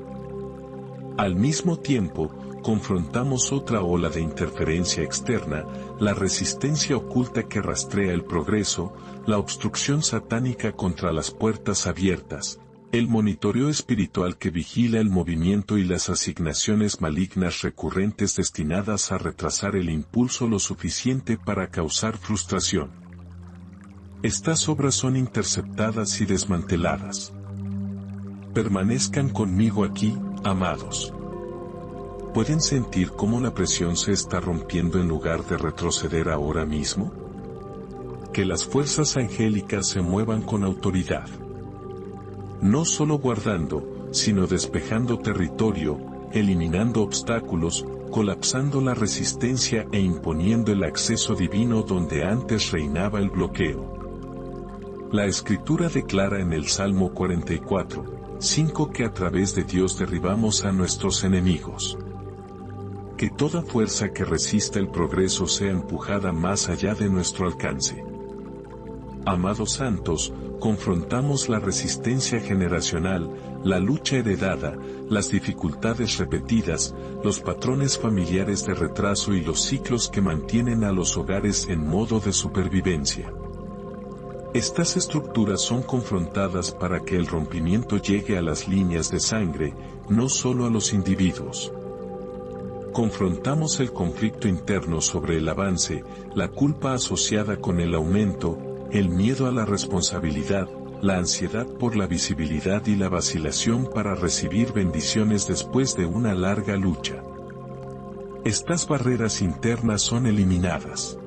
Al mismo tiempo, confrontamos otra ola de interferencia externa, la resistencia oculta que rastrea el progreso, la obstrucción satánica contra las puertas abiertas, el monitoreo espiritual que vigila el movimiento y las asignaciones malignas recurrentes destinadas a retrasar el impulso lo suficiente para causar frustración. Estas obras son interceptadas y desmanteladas. Permanezcan conmigo aquí, amados. ¿Pueden sentir cómo la presión se está rompiendo en lugar de retroceder ahora mismo? Que las fuerzas angélicas se muevan con autoridad. No solo guardando, sino despejando territorio, eliminando obstáculos, colapsando la resistencia e imponiendo el acceso divino donde antes reinaba el bloqueo. La Escritura declara en el Salmo 44:5 que a través de Dios derribamos a nuestros enemigos. Que toda fuerza que resista el progreso sea empujada más allá de nuestro alcance. Amados santos, confrontamos la resistencia generacional, la lucha heredada, las dificultades repetidas, los patrones familiares de retraso y los ciclos que mantienen a los hogares en modo de supervivencia. Estas estructuras son confrontadas para que el rompimiento llegue a las líneas de sangre, no solo a los individuos. Confrontamos el conflicto interno sobre el avance, la culpa asociada con el aumento, el miedo a la responsabilidad, la ansiedad por la visibilidad y la vacilación para recibir bendiciones después de una larga lucha. Estas barreras internas son eliminadas.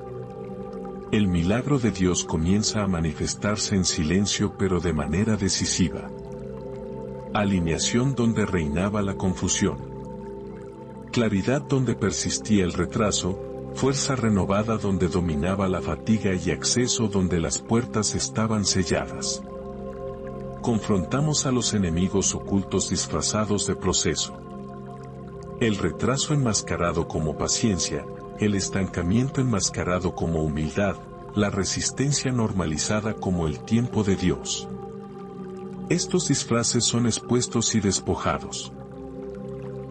El milagro de Dios comienza a manifestarse en silencio pero de manera decisiva. Alineación donde reinaba la confusión. Claridad donde persistía el retraso, fuerza renovada donde dominaba la fatiga y acceso donde las puertas estaban selladas. Confrontamos a los enemigos ocultos disfrazados de proceso. El retraso enmascarado como paciencia, el estancamiento enmascarado como humildad, la resistencia normalizada como el tiempo de Dios. Estos disfraces son expuestos y despojados.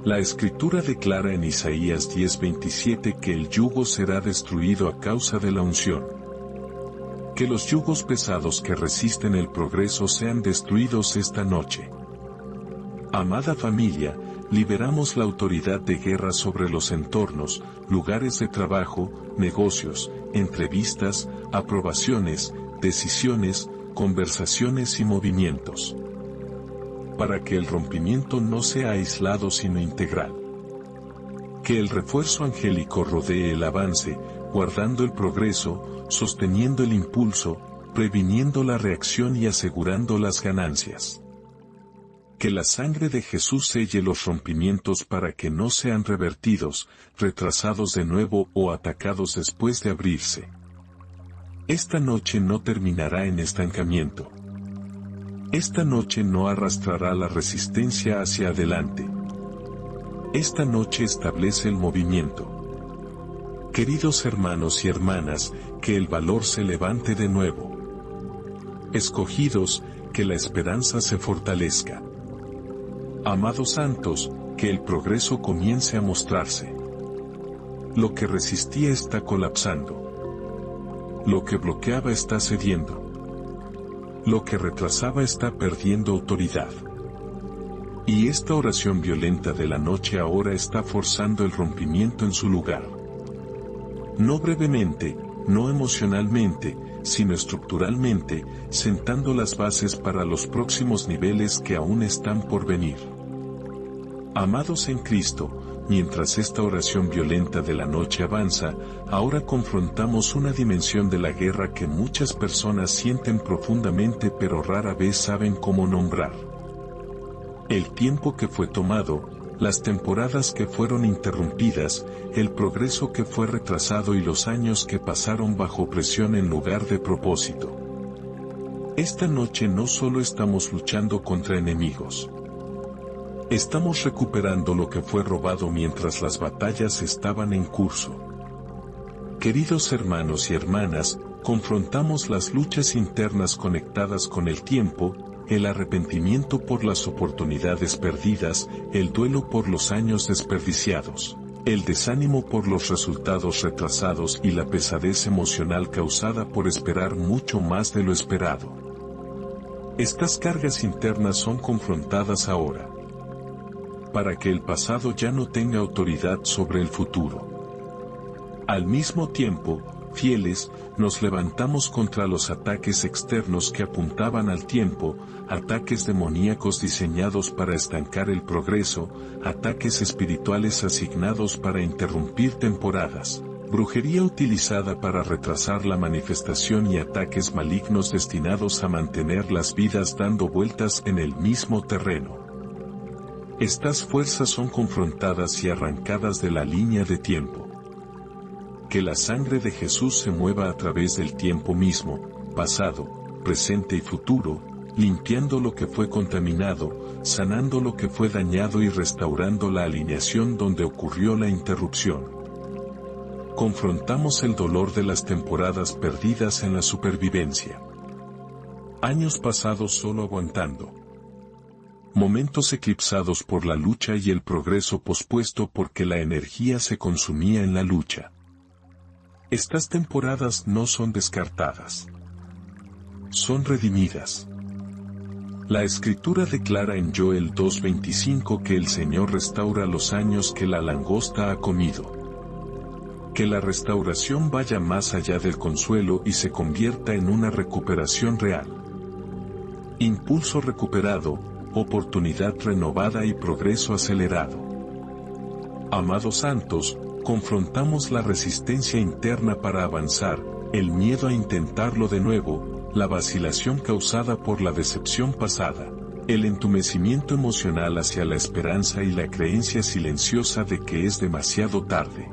La Escritura declara en Isaías 10:27 que el yugo será destruido a causa de la unción. Que los yugos pesados que resisten el progreso sean destruidos esta noche. Amada familia, liberamos la autoridad de guerra sobre los entornos, lugares de trabajo, negocios, entrevistas, aprobaciones, decisiones, conversaciones y movimientos. Para que el rompimiento no sea aislado sino integral. Que el refuerzo angélico rodee el avance, guardando el progreso, sosteniendo el impulso, previniendo la reacción y asegurando las ganancias. Que la sangre de Jesús selle los rompimientos para que no sean revertidos, retrasados de nuevo o atacados después de abrirse. Esta noche no terminará en estancamiento. Esta noche no arrastrará la resistencia hacia adelante. Esta noche establece el movimiento. Queridos hermanos y hermanas, que el valor se levante de nuevo. Escogidos, que la esperanza se fortalezca. Amados santos, que el progreso comience a mostrarse. Lo que resistía está colapsando. Lo que bloqueaba está cediendo. Lo que retrasaba está perdiendo autoridad. Y esta oración violenta de la noche ahora está forzando el rompimiento en su lugar. No brevemente, no emocionalmente, sino estructuralmente, sentando las bases para los próximos niveles que aún están por venir. Amados en Cristo, mientras esta oración violenta de la noche avanza, ahora confrontamos una dimensión de la guerra que muchas personas sienten profundamente pero rara vez saben cómo nombrar. El tiempo que fue tomado, las temporadas que fueron interrumpidas, el progreso que fue retrasado y los años que pasaron bajo presión en lugar de propósito. Esta noche no solo estamos luchando contra enemigos. Estamos recuperando lo que fue robado mientras las batallas estaban en curso. Queridos hermanos y hermanas, confrontamos las luchas internas conectadas con el tiempo, el arrepentimiento por las oportunidades perdidas, el duelo por los años desperdiciados, el desánimo por los resultados retrasados y la pesadez emocional causada por esperar mucho más de lo esperado. Estas cargas internas son confrontadas ahora, para que el pasado ya no tenga autoridad sobre el futuro. Al mismo tiempo, fieles, nos levantamos contra los ataques externos que apuntaban al tiempo, ataques demoníacos diseñados para estancar el progreso, ataques espirituales asignados para interrumpir temporadas, brujería utilizada para retrasar la manifestación y ataques malignos destinados a mantener las vidas dando vueltas en el mismo terreno. Estas fuerzas son confrontadas y arrancadas de la línea de tiempo. Que la sangre de Jesús se mueva a través del tiempo mismo, pasado, presente y futuro, limpiando lo que fue contaminado, sanando lo que fue dañado y restaurando la alineación donde ocurrió la interrupción. Confrontamos el dolor de las temporadas perdidas en la supervivencia. Años pasados solo aguantando. Momentos eclipsados por la lucha y el progreso pospuesto porque la energía se consumía en la lucha. Estas temporadas no son descartadas. Son redimidas. La Escritura declara en Joel 2:25 que el Señor restaura los años que la langosta ha comido. Que la restauración vaya más allá del consuelo y se convierta en una recuperación real. Impulso recuperado, oportunidad renovada y progreso acelerado. Amados santos, confrontamos la resistencia interna para avanzar, el miedo a intentarlo de nuevo, la vacilación causada por la decepción pasada, el entumecimiento emocional hacia la esperanza y la creencia silenciosa de que es demasiado tarde.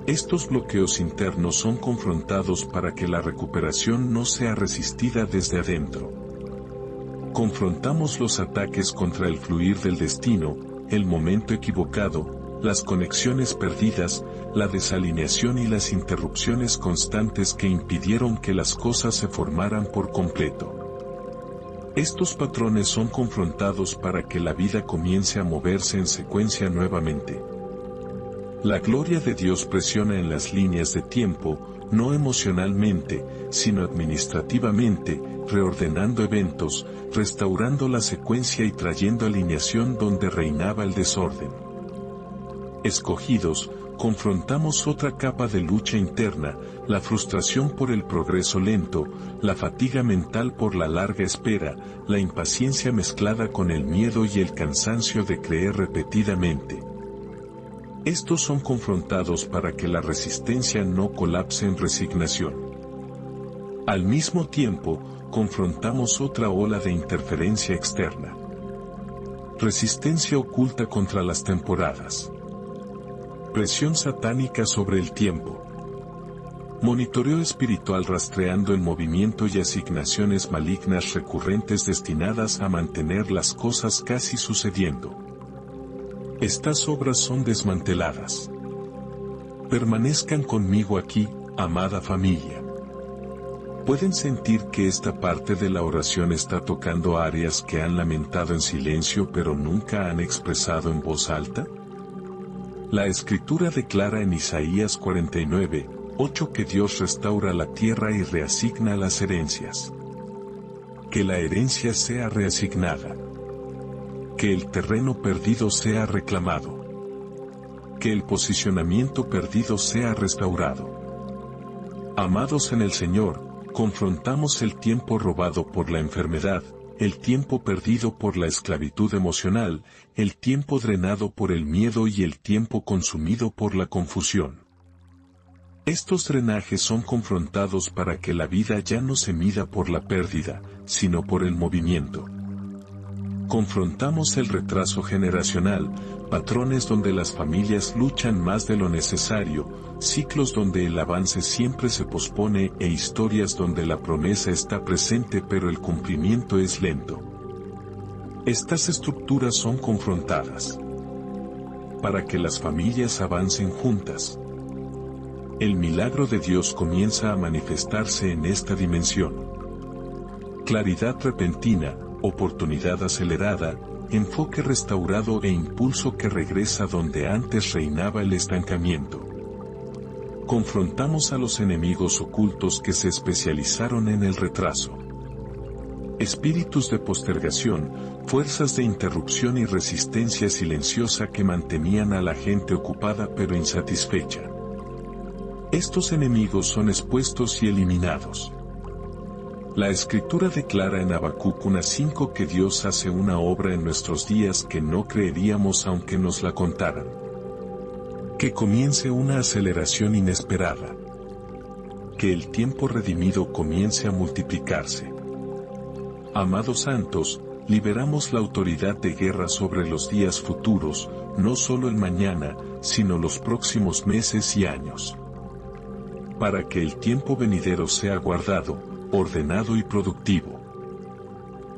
Estos bloqueos internos son confrontados para que la recuperación no sea resistida desde adentro. Confrontamos los ataques contra el fluir del destino, el momento equivocado, las conexiones perdidas, la desalineación y las interrupciones constantes que impidieron que las cosas se formaran por completo. Estos patrones son confrontados para que la vida comience a moverse en secuencia nuevamente. La gloria de Dios presiona en las líneas de tiempo, no emocionalmente, sino administrativamente, reordenando eventos, restaurando la secuencia y trayendo alineación donde reinaba el desorden. Escogidos, confrontamos otra capa de lucha interna, la frustración por el progreso lento, la fatiga mental por la larga espera, la impaciencia mezclada con el miedo y el cansancio de creer repetidamente. Estos son confrontados para que la resistencia no colapse en resignación. Al mismo tiempo, confrontamos otra ola de interferencia externa. Resistencia oculta contra las temporadas. Presión satánica sobre el tiempo. Monitoreo espiritual rastreando el movimiento y asignaciones malignas recurrentes destinadas a mantener las cosas casi sucediendo. Estas obras son desmanteladas. Permanezcan conmigo aquí, amada familia. ¿Pueden sentir que esta parte de la oración está tocando áreas que han lamentado en silencio pero nunca han expresado en voz alta? La Escritura declara en Isaías 49:8 que Dios restaura la tierra y reasigna las herencias. Que la herencia sea reasignada. Que el terreno perdido sea reclamado. Que el posicionamiento perdido sea restaurado. Amados en el Señor, confrontamos el tiempo robado por la enfermedad, el tiempo perdido por la esclavitud emocional, el tiempo drenado por el miedo y el tiempo consumido por la confusión. Estos drenajes son confrontados para que la vida ya no se mida por la pérdida, sino por el movimiento. Confrontamos el retraso generacional, patrones donde las familias luchan más de lo necesario, ciclos donde el avance siempre se pospone e historias donde la promesa está presente pero el cumplimiento es lento. Estas estructuras son confrontadas para que las familias avancen juntas. El milagro de Dios comienza a manifestarse en esta dimensión. Claridad repentina, oportunidad acelerada, enfoque restaurado e impulso que regresa donde antes reinaba el estancamiento. Confrontamos a los enemigos ocultos que se especializaron en el retraso. Espíritus de postergación, fuerzas de interrupción y resistencia silenciosa que mantenían a la gente ocupada pero insatisfecha. Estos enemigos son expuestos y eliminados. La Escritura declara en Habacuc 1:5 que Dios hace una obra en nuestros días que no creeríamos aunque nos la contaran. Que comience una aceleración inesperada. Que el tiempo redimido comience a multiplicarse. Amados santos, liberamos la autoridad de guerra sobre los días futuros, no solo el mañana, sino los próximos meses y años. Para que el tiempo venidero sea guardado, ordenado y productivo.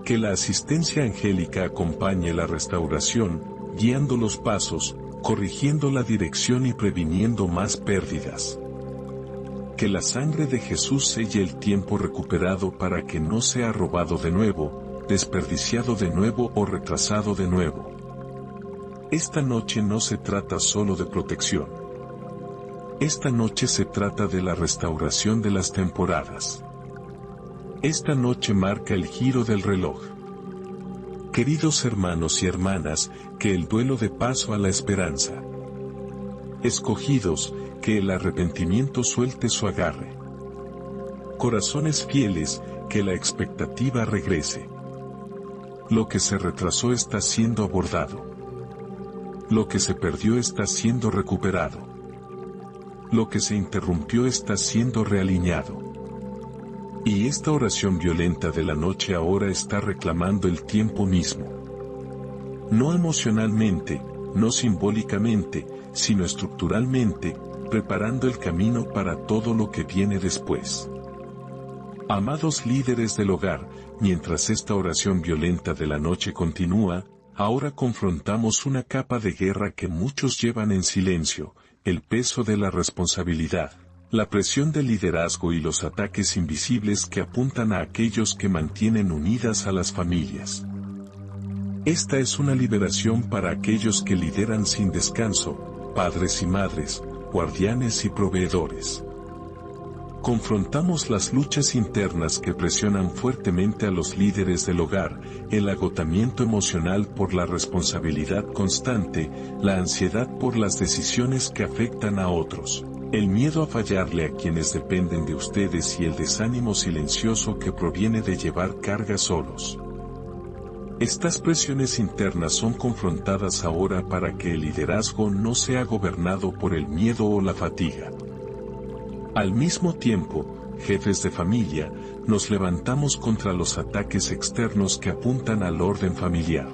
Que la asistencia angélica acompañe la restauración, guiando los pasos, corrigiendo la dirección y previniendo más pérdidas. Que la sangre de Jesús selle el tiempo recuperado para que no sea robado de nuevo, desperdiciado de nuevo o retrasado de nuevo. Esta noche no se trata solo de protección. Esta noche se trata de la restauración de las temporadas. Esta noche marca el giro del reloj. Queridos hermanos y hermanas, que el duelo dé paso a la esperanza. Escogidos, que el arrepentimiento suelte su agarre. Corazones fieles, que la expectativa regrese. Lo que se retrasó está siendo abordado. Lo que se perdió está siendo recuperado. Lo que se interrumpió está siendo realineado. Y esta oración violenta de la noche ahora está reclamando el tiempo mismo. No emocionalmente, no simbólicamente, sino estructuralmente, preparando el camino para todo lo que viene después. Amados líderes del hogar, mientras esta oración violenta de la noche continúa, ahora confrontamos una capa de guerra que muchos llevan en silencio, el peso de la responsabilidad. La presión del liderazgo y los ataques invisibles que apuntan a aquellos que mantienen unidas a las familias. Esta es una liberación para aquellos que lideran sin descanso, padres y madres, guardianes y proveedores. Confrontamos las luchas internas que presionan fuertemente a los líderes del hogar, el agotamiento emocional por la responsabilidad constante, la ansiedad por las decisiones que afectan a otros. El miedo a fallarle a quienes dependen de ustedes y el desánimo silencioso que proviene de llevar cargas solos. Estas presiones internas son confrontadas ahora para que el liderazgo no sea gobernado por el miedo o la fatiga. Al mismo tiempo, jefes de familia, nos levantamos contra los ataques externos que apuntan al orden familiar.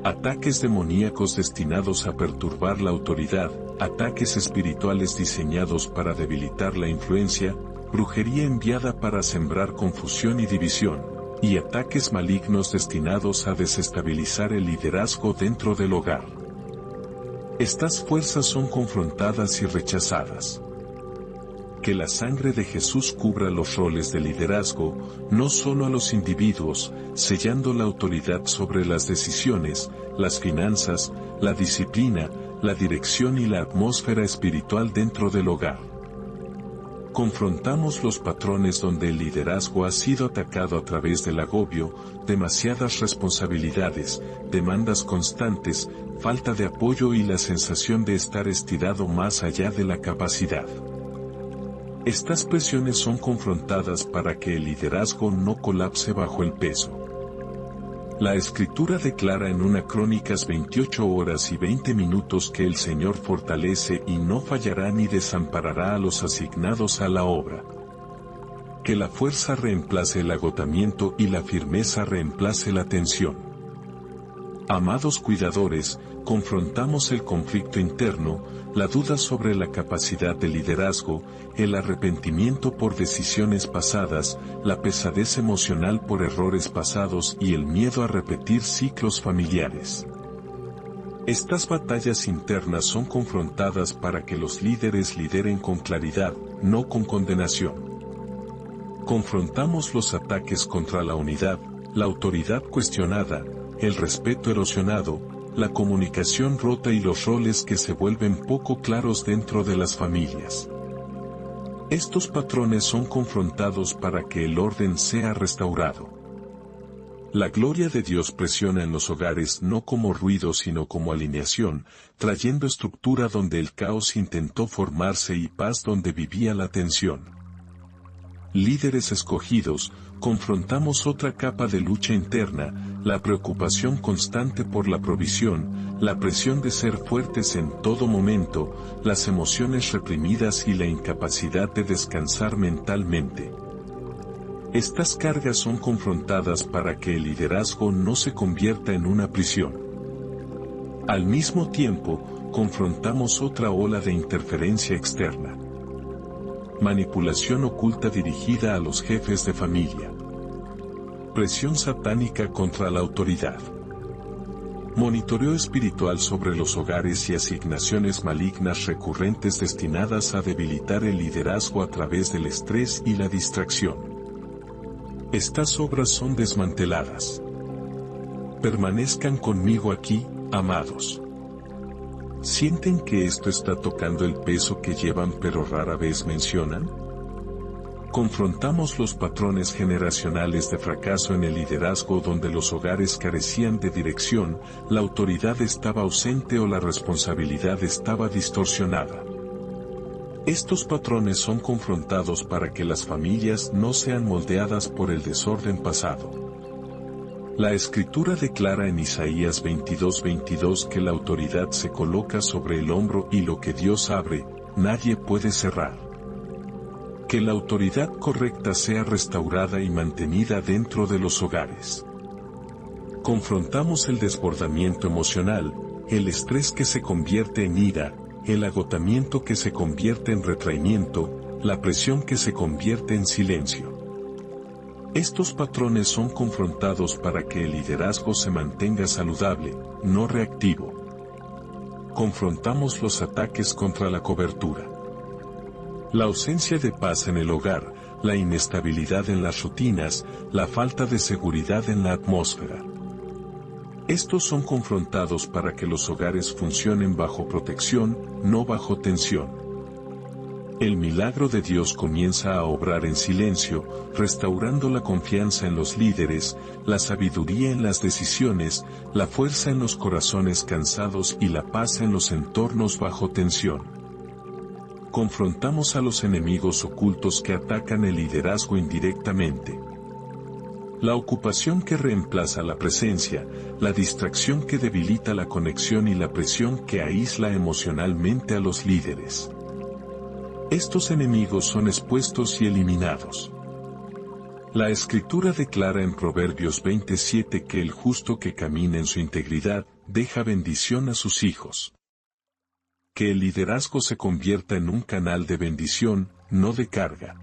Ataques demoníacos destinados a perturbar la autoridad, ataques espirituales diseñados para debilitar la influencia, brujería enviada para sembrar confusión y división, y ataques malignos destinados a desestabilizar el liderazgo dentro del hogar. Estas fuerzas son confrontadas y rechazadas. Que la sangre de Jesús cubra los roles de liderazgo, no solo a los individuos, sellando la autoridad sobre las decisiones, las finanzas, la disciplina, la dirección y la atmósfera espiritual dentro del hogar. Confrontamos los patrones donde el liderazgo ha sido atacado a través del agobio, demasiadas responsabilidades, demandas constantes, falta de apoyo y la sensación de estar estirado más allá de la capacidad. Estas presiones son confrontadas para que el liderazgo no colapse bajo el peso. La Escritura declara en una Crónicas 28 horas y 20 minutos que el Señor fortalece y no fallará ni desamparará a los asignados a la obra. Que la fuerza reemplace el agotamiento y la firmeza reemplace la tensión. Amados cuidadores, confrontamos el conflicto interno, la duda sobre la capacidad de liderazgo, el arrepentimiento por decisiones pasadas, la pesadez emocional por errores pasados y el miedo a repetir ciclos familiares. Estas batallas internas son confrontadas para que los líderes lideren con claridad, no con condenación. Confrontamos los ataques contra la unidad, la autoridad cuestionada, el respeto erosionado, la comunicación rota y los roles que se vuelven poco claros dentro de las familias. Estos patrones son confrontados para que el orden sea restaurado. La gloria de Dios presiona en los hogares no como ruido sino como alineación, trayendo estructura donde el caos intentó formarse y paz donde vivía la tensión. Líderes escogidos, confrontamos otra capa de lucha interna, la preocupación constante por la provisión, la presión de ser fuertes en todo momento, las emociones reprimidas y la incapacidad de descansar mentalmente. Estas cargas son confrontadas para que el liderazgo no se convierta en una prisión. Al mismo tiempo, confrontamos otra ola de interferencia externa. Manipulación oculta dirigida a los jefes de familia. Presión satánica contra la autoridad. Monitoreo espiritual sobre los hogares y asignaciones malignas recurrentes destinadas a debilitar el liderazgo a través del estrés y la distracción. Estas obras son desmanteladas. Permanezcan conmigo aquí, amados. ¿Sienten que esto está tocando el peso que llevan pero rara vez mencionan? Confrontamos los patrones generacionales de fracaso en el liderazgo donde los hogares carecían de dirección, la autoridad estaba ausente o la responsabilidad estaba distorsionada. Estos patrones son confrontados para que las familias no sean moldeadas por el desorden pasado. La Escritura declara en Isaías 22:22 que la autoridad se coloca sobre el hombro y lo que Dios abre, nadie puede cerrar. Que la autoridad correcta sea restaurada y mantenida dentro de los hogares. Confrontamos el desbordamiento emocional, el estrés que se convierte en ira, el agotamiento que se convierte en retraimiento, la presión que se convierte en silencio. Estos patrones son confrontados para que el liderazgo se mantenga saludable, no reactivo. Confrontamos los ataques contra la cobertura. La ausencia de paz en el hogar, la inestabilidad en las rutinas, la falta de seguridad en la atmósfera. Estos son confrontados para que los hogares funcionen bajo protección, no bajo tensión. El milagro de Dios comienza a obrar en silencio, restaurando la confianza en los líderes, la sabiduría en las decisiones, la fuerza en los corazones cansados y la paz en los entornos bajo tensión. Confrontamos a los enemigos ocultos que atacan el liderazgo indirectamente. La ocupación que reemplaza la presencia, la distracción que debilita la conexión y la presión que aísla emocionalmente a los líderes. Estos enemigos son expuestos y eliminados. La Escritura declara en Proverbios 27 que el justo que camina en su integridad, deja bendición a sus hijos. Que el liderazgo se convierta en un canal de bendición, no de carga.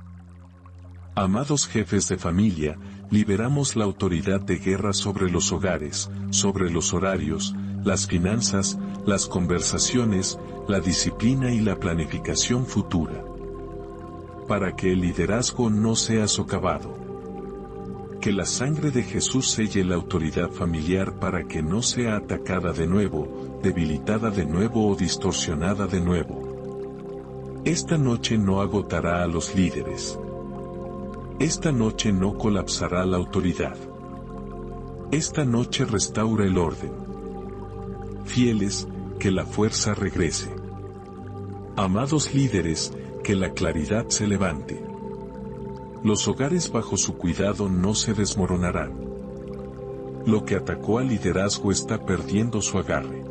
Amados jefes de familia, liberamos la autoridad de guerra sobre los hogares, sobre los horarios, las finanzas, las conversaciones, la disciplina y la planificación futura. Para que el liderazgo no sea socavado. Que la sangre de Jesús selle la autoridad familiar para que no sea atacada de nuevo, debilitada de nuevo o distorsionada de nuevo. Esta noche no agotará a los líderes. Esta noche no colapsará la autoridad. Esta noche restaura el orden. Fieles, que la fuerza regrese. Amados líderes, que la claridad se levante. Los hogares bajo su cuidado no se desmoronarán. Lo que atacó al liderazgo está perdiendo su agarre.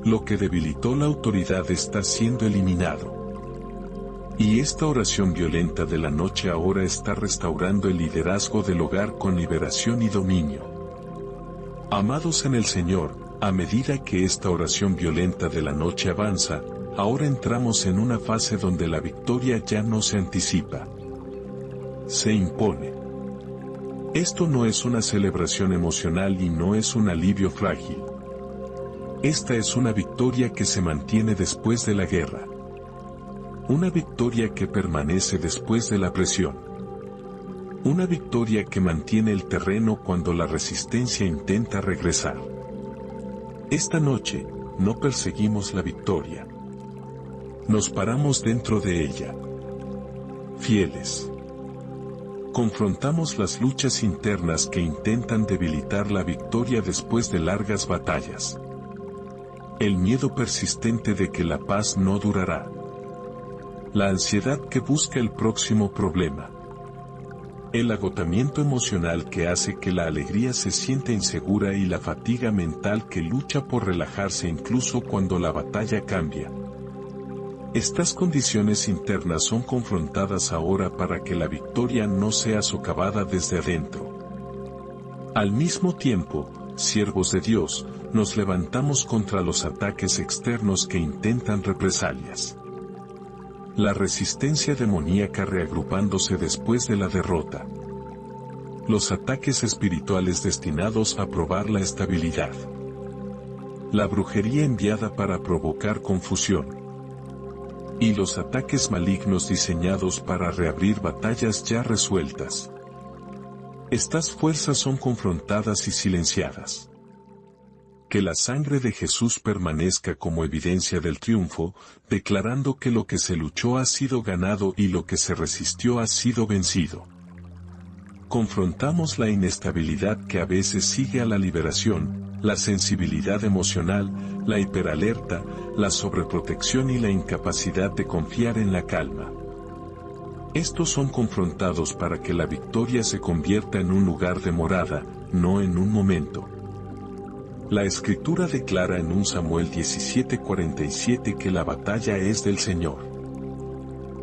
Lo que debilitó la autoridad está siendo eliminado. Y esta oración violenta de la noche ahora está restaurando el liderazgo del hogar con liberación y dominio. Amados en el Señor, a medida que esta oración violenta de la noche avanza, ahora entramos en una fase donde la victoria ya no se anticipa. Se impone. Esto no es una celebración emocional y no es un alivio frágil. Esta es una victoria que se mantiene después de la guerra. Una victoria que permanece después de la presión. Una victoria que mantiene el terreno cuando la resistencia intenta regresar. Esta noche, no perseguimos la victoria. Nos paramos dentro de ella. Fieles. Confrontamos las luchas internas que intentan debilitar la victoria después de largas batallas. El miedo persistente de que la paz no durará. La ansiedad que busca el próximo problema. El agotamiento emocional que hace que la alegría se sienta insegura y la fatiga mental que lucha por relajarse incluso cuando la batalla cambia. Estas condiciones internas son confrontadas ahora para que la victoria no sea socavada desde adentro. Al mismo tiempo, siervos de Dios, nos levantamos contra los ataques externos que intentan represalias. La resistencia demoníaca reagrupándose después de la derrota. los ataques espirituales destinados a probar la estabilidad. La brujería enviada para provocar confusión. Y los ataques malignos diseñados para reabrir batallas ya resueltas. Estas fuerzas son confrontadas y silenciadas. Que la sangre de Jesús permanezca como evidencia del triunfo, declarando que lo que se luchó ha sido ganado y lo que se resistió ha sido vencido. Confrontamos la inestabilidad que a veces sigue a la liberación, la sensibilidad emocional, la hiperalerta, la sobreprotección y la incapacidad de confiar en la calma. Estos son confrontados para que la victoria se convierta en un lugar de morada, no en un momento. La Escritura declara en 1 Samuel 17:47 que la batalla es del Señor.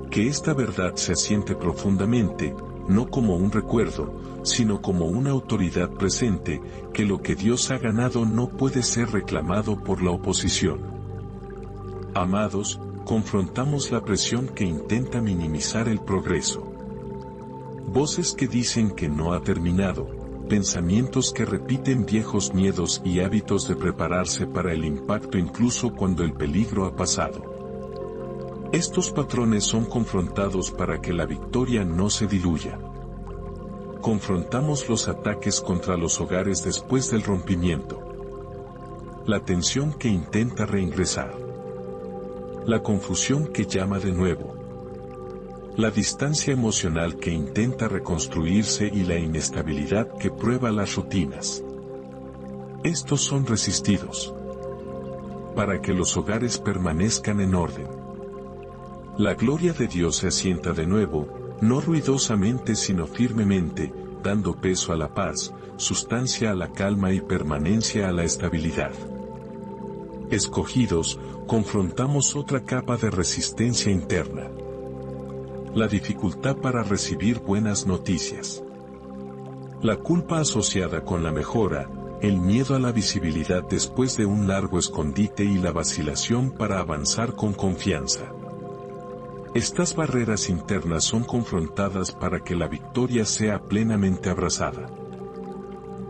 Que esta verdad se asiente profundamente, no como un recuerdo, sino como una autoridad presente, que lo que Dios ha ganado no puede ser reclamado por la oposición. Amados, confrontamos la presión que intenta minimizar el progreso. Voces que dicen que no ha terminado, pensamientos que repiten viejos miedos y hábitos de prepararse para el impacto incluso cuando el peligro ha pasado. Estos patrones son confrontados para que la victoria no se diluya. Confrontamos los ataques contra los hogares después del rompimiento. La tensión que intenta reingresar. La confusión que llama de nuevo. La distancia emocional que intenta reconstruirse y la inestabilidad que prueba las rutinas. Estos son resistidos. Para que los hogares permanezcan en orden. La gloria de Dios se asienta de nuevo, no ruidosamente sino firmemente, dando peso a la paz, sustancia a la calma y permanencia a la estabilidad. Escogidos, confrontamos otra capa de resistencia interna. La dificultad para recibir buenas noticias. La culpa asociada con la mejora, el miedo a la visibilidad después de un largo escondite y la vacilación para avanzar con confianza. Estas barreras internas son confrontadas para que la victoria sea plenamente abrazada.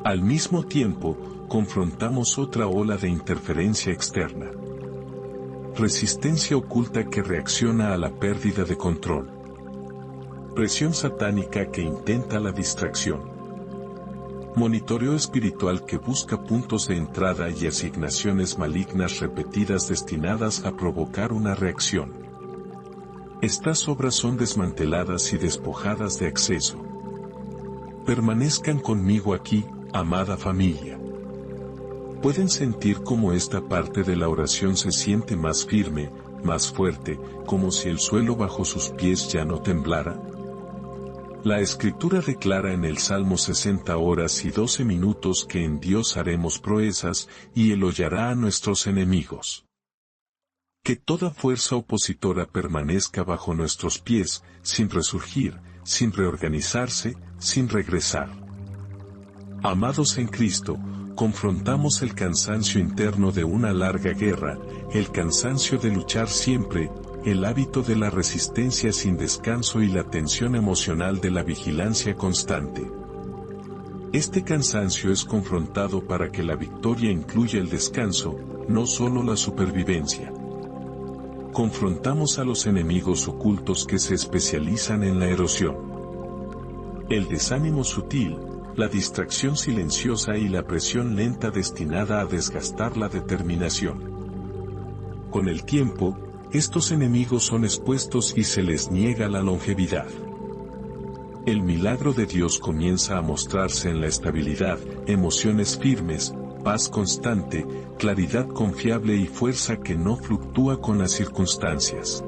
Al mismo tiempo, confrontamos otra ola de interferencia externa. Resistencia oculta que reacciona a la pérdida de control. Presión satánica que intenta la distracción. Monitoreo espiritual que busca puntos de entrada y asignaciones malignas repetidas destinadas a provocar una reacción. Estas obras son desmanteladas y despojadas de acceso. Permanezcan conmigo aquí, amada familia. ¿Pueden sentir cómo esta parte de la oración se siente más firme, más fuerte, como si el suelo bajo sus pies ya no temblara? La Escritura declara en el Salmo 60 horas y 12 minutos que en Dios haremos proezas, y Él hollará a nuestros enemigos. Que toda fuerza opositora permanezca bajo nuestros pies, sin resurgir, sin reorganizarse, sin regresar. Amados en Cristo, confrontamos el cansancio interno de una larga guerra, el cansancio de luchar siempre, el hábito de la resistencia sin descanso y la tensión emocional de la vigilancia constante. Este cansancio es confrontado para que la victoria incluya el descanso, no solo la supervivencia. Confrontamos a los enemigos ocultos que se especializan en la erosión. El desánimo sutil, la distracción silenciosa y la presión lenta destinada a desgastar la determinación. Con el tiempo, estos enemigos son expuestos y se les niega la longevidad. El milagro de Dios comienza a mostrarse en la estabilidad, emociones firmes, paz constante, claridad confiable y fuerza que no fluctúa con las circunstancias.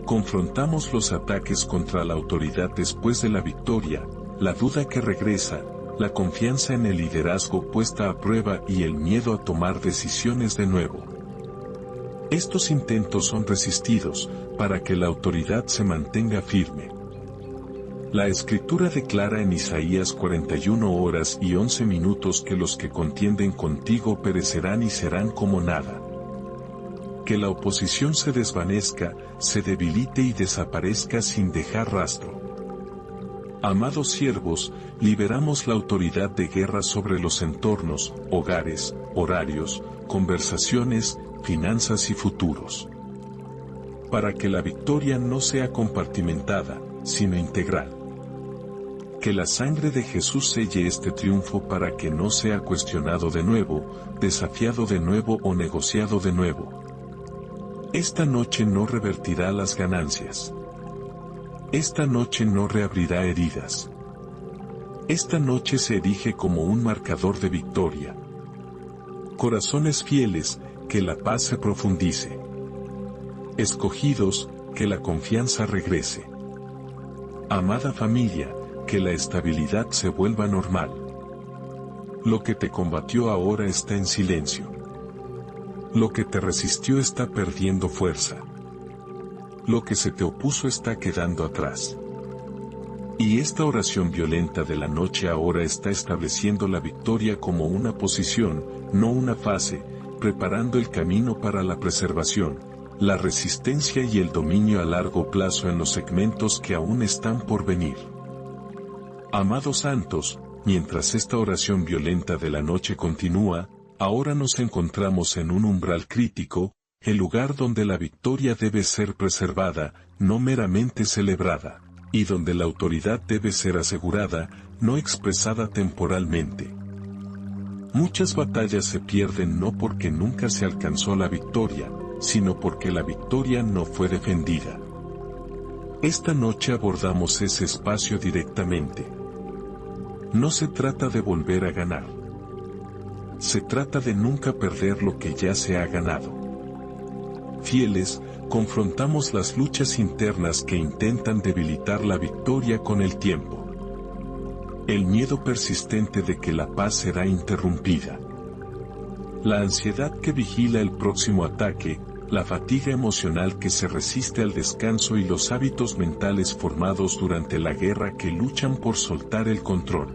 Confrontamos los ataques contra la autoridad después de la victoria, la duda que regresa, la confianza en el liderazgo puesta a prueba y el miedo a tomar decisiones de nuevo. Estos intentos son resistidos, para que la autoridad se mantenga firme. La Escritura declara en Isaías 41 horas y 11 minutos que los que contienden contigo perecerán y serán como nada. Que la oposición se desvanezca, se debilite y desaparezca sin dejar rastro. Amados siervos, liberamos la autoridad de guerra sobre los entornos, hogares, horarios, conversaciones, finanzas y futuros. Para que la victoria no sea compartimentada, sino integral. Que la sangre de Jesús selle este triunfo para que no sea cuestionado de nuevo, desafiado de nuevo o negociado de nuevo. Esta noche no revertirá las ganancias. Esta noche no reabrirá heridas. Esta noche se erige como un marcador de victoria. Corazones fieles, que la paz se profundice. Escogidos, que la confianza regrese. Amada familia, que la estabilidad se vuelva normal. Lo que te combatió ahora está en silencio. Lo que te resistió está perdiendo fuerza. Lo que se te opuso está quedando atrás. Y esta oración violenta de la noche ahora está estableciendo la victoria como una posición, no una fase, preparando el camino para la preservación, la resistencia y el dominio a largo plazo en los segmentos que aún están por venir. Amados santos, mientras esta oración violenta de la noche continúa, ahora nos encontramos en un umbral crítico, el lugar donde la victoria debe ser preservada, no meramente celebrada, y donde la autoridad debe ser asegurada, no expresada temporalmente. Muchas batallas se pierden no porque nunca se alcanzó la victoria, sino porque la victoria no fue defendida. Esta noche abordamos ese espacio directamente. No se trata de volver a ganar. Se trata de nunca perder lo que ya se ha ganado. Fieles, confrontamos las luchas internas que intentan debilitar la victoria con el tiempo. El miedo persistente de que la paz será interrumpida. La ansiedad que vigila el próximo ataque, la fatiga emocional que se resiste al descanso y los hábitos mentales formados durante la guerra que luchan por soltar el control.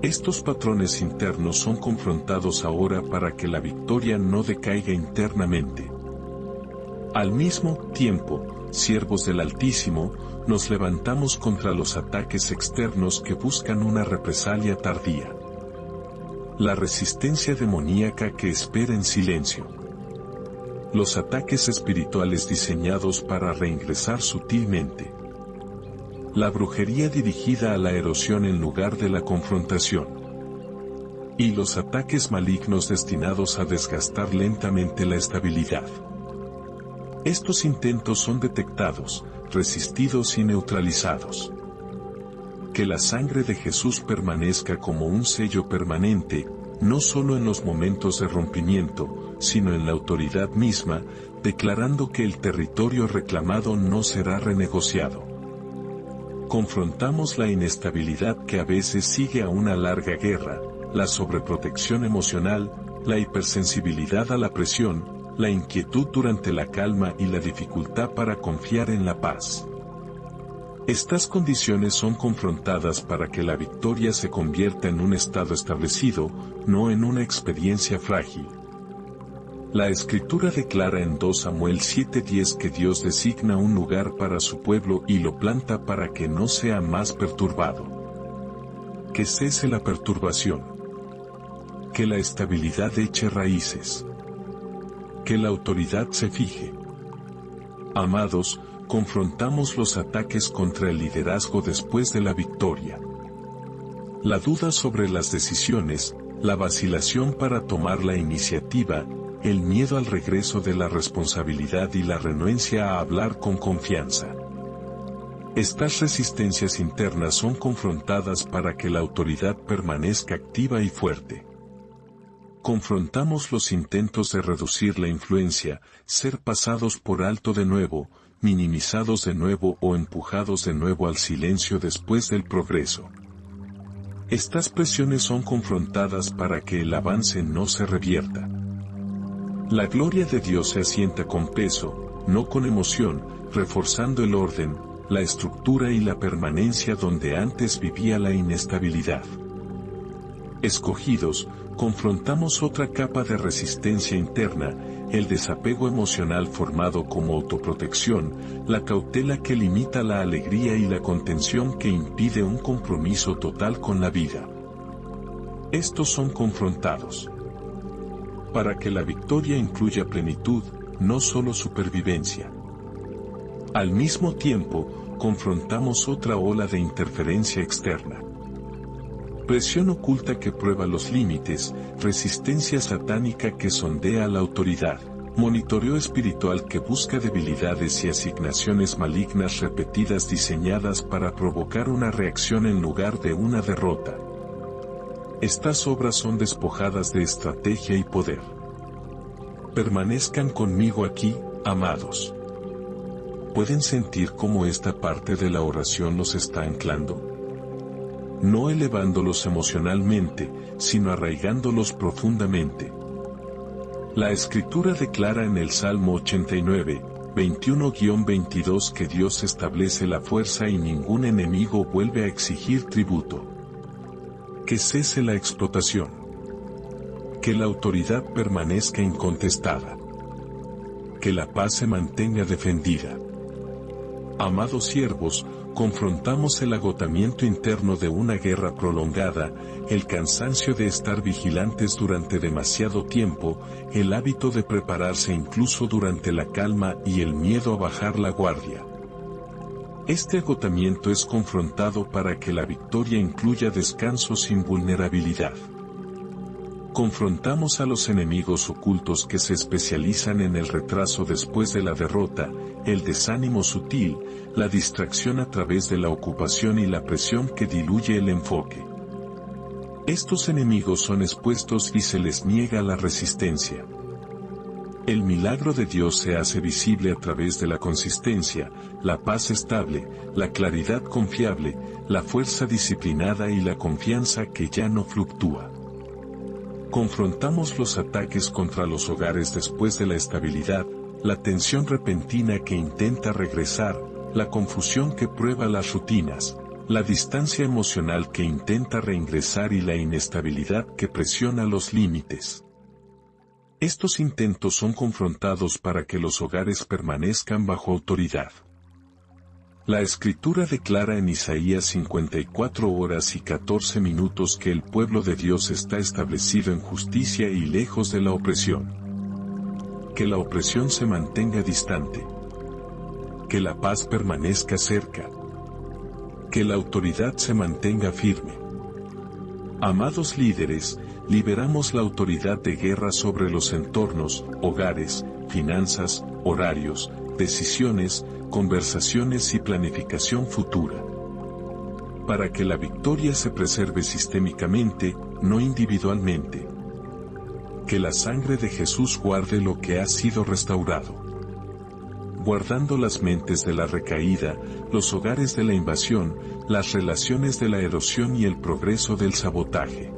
Estos patrones internos son confrontados ahora para que la victoria no decaiga internamente. Al mismo tiempo, siervos del Altísimo, nos levantamos contra los ataques externos que buscan una represalia tardía. La resistencia demoníaca que espera en silencio. Los ataques espirituales diseñados para reingresar sutilmente. La brujería dirigida a la erosión en lugar de la confrontación. Y los ataques malignos destinados a desgastar lentamente la estabilidad. Estos intentos son detectados, resistidos y neutralizados. Que la sangre de Jesús permanezca como un sello permanente, no solo en los momentos de rompimiento, sino en la autoridad misma, declarando que el territorio reclamado no será renegociado. Confrontamos la inestabilidad que a veces sigue a una larga guerra, la sobreprotección emocional, la hipersensibilidad a la presión, la inquietud durante la calma y la dificultad para confiar en la paz. Estas condiciones son confrontadas para que la victoria se convierta en un estado establecido, no en una experiencia frágil. La Escritura declara en 2 Samuel 7:10 que Dios designa un lugar para su pueblo y lo planta para que no sea más perturbado. Que cese la perturbación. Que la estabilidad eche raíces. Que la autoridad se fije. Amados, confrontamos los ataques contra el liderazgo después de la victoria. La duda sobre las decisiones, la vacilación para tomar la iniciativa, el miedo al regreso de la responsabilidad y la renuencia a hablar con confianza. Estas resistencias internas son confrontadas para que la autoridad permanezca activa y fuerte. Confrontamos los intentos de reducir la influencia, ser pasados por alto de nuevo, minimizados de nuevo o empujados de nuevo al silencio después del progreso. Estas presiones son confrontadas para que el avance no se revierta. La gloria de Dios se asienta con peso, no con emoción, reforzando el orden, la estructura y la permanencia donde antes vivía la inestabilidad. Escogidos, confrontamos otra capa de resistencia interna, el desapego emocional formado como autoprotección, la cautela que limita la alegría y la contención que impide un compromiso total con la vida. Estos son confrontados. Para que la victoria incluya plenitud, no solo supervivencia. Al mismo tiempo, confrontamos otra ola de interferencia externa. Presión oculta que prueba los límites, resistencia satánica que sondea la autoridad, monitoreo espiritual que busca debilidades y asignaciones malignas repetidas diseñadas para provocar una reacción en lugar de una derrota. Estas obras son despojadas de estrategia y poder. Permanezcan conmigo aquí, amados. ¿Pueden sentir cómo esta parte de la oración los está anclando? No elevándolos emocionalmente, sino arraigándolos profundamente. La Escritura declara en el Salmo 89, 21-22 que Dios establece la fuerza y ningún enemigo vuelve a exigir tributo. Que cese la explotación. Que la autoridad permanezca incontestada. Que la paz se mantenga defendida. Amados siervos, confrontamos el agotamiento interno de una guerra prolongada, el cansancio de estar vigilantes durante demasiado tiempo, el hábito de prepararse incluso durante la calma y el miedo a bajar la guardia. Este agotamiento es confrontado para que la victoria incluya descanso sin vulnerabilidad. Confrontamos a los enemigos ocultos que se especializan en el retraso después de la derrota, el desánimo sutil, la distracción a través de la ocupación y la presión que diluye el enfoque. Estos enemigos son expuestos y se les niega la resistencia. El milagro de Dios se hace visible a través de la consistencia, la paz estable, la claridad confiable, la fuerza disciplinada y la confianza que ya no fluctúa. Confrontamos los ataques contra los hogares después de la estabilidad, la tensión repentina que intenta regresar, la confusión que prueba las rutinas, la distancia emocional que intenta reingresar y la inestabilidad que presiona los límites. Estos intentos son confrontados para que los hogares permanezcan bajo autoridad. La Escritura declara en Isaías 54 horas y 14 minutos que el pueblo de Dios está establecido en justicia y lejos de la opresión. Que la opresión se mantenga distante. Que la paz permanezca cerca. Que la autoridad se mantenga firme. Amados líderes, liberamos la autoridad de guerra sobre los entornos, hogares, finanzas, horarios, decisiones, conversaciones y planificación futura. Para que la victoria se preserve sistémicamente, no individualmente. Que la sangre de Jesús guarde lo que ha sido restaurado. Guardando las mentes de la recaída, los hogares de la invasión, las relaciones de la erosión y el progreso del sabotaje.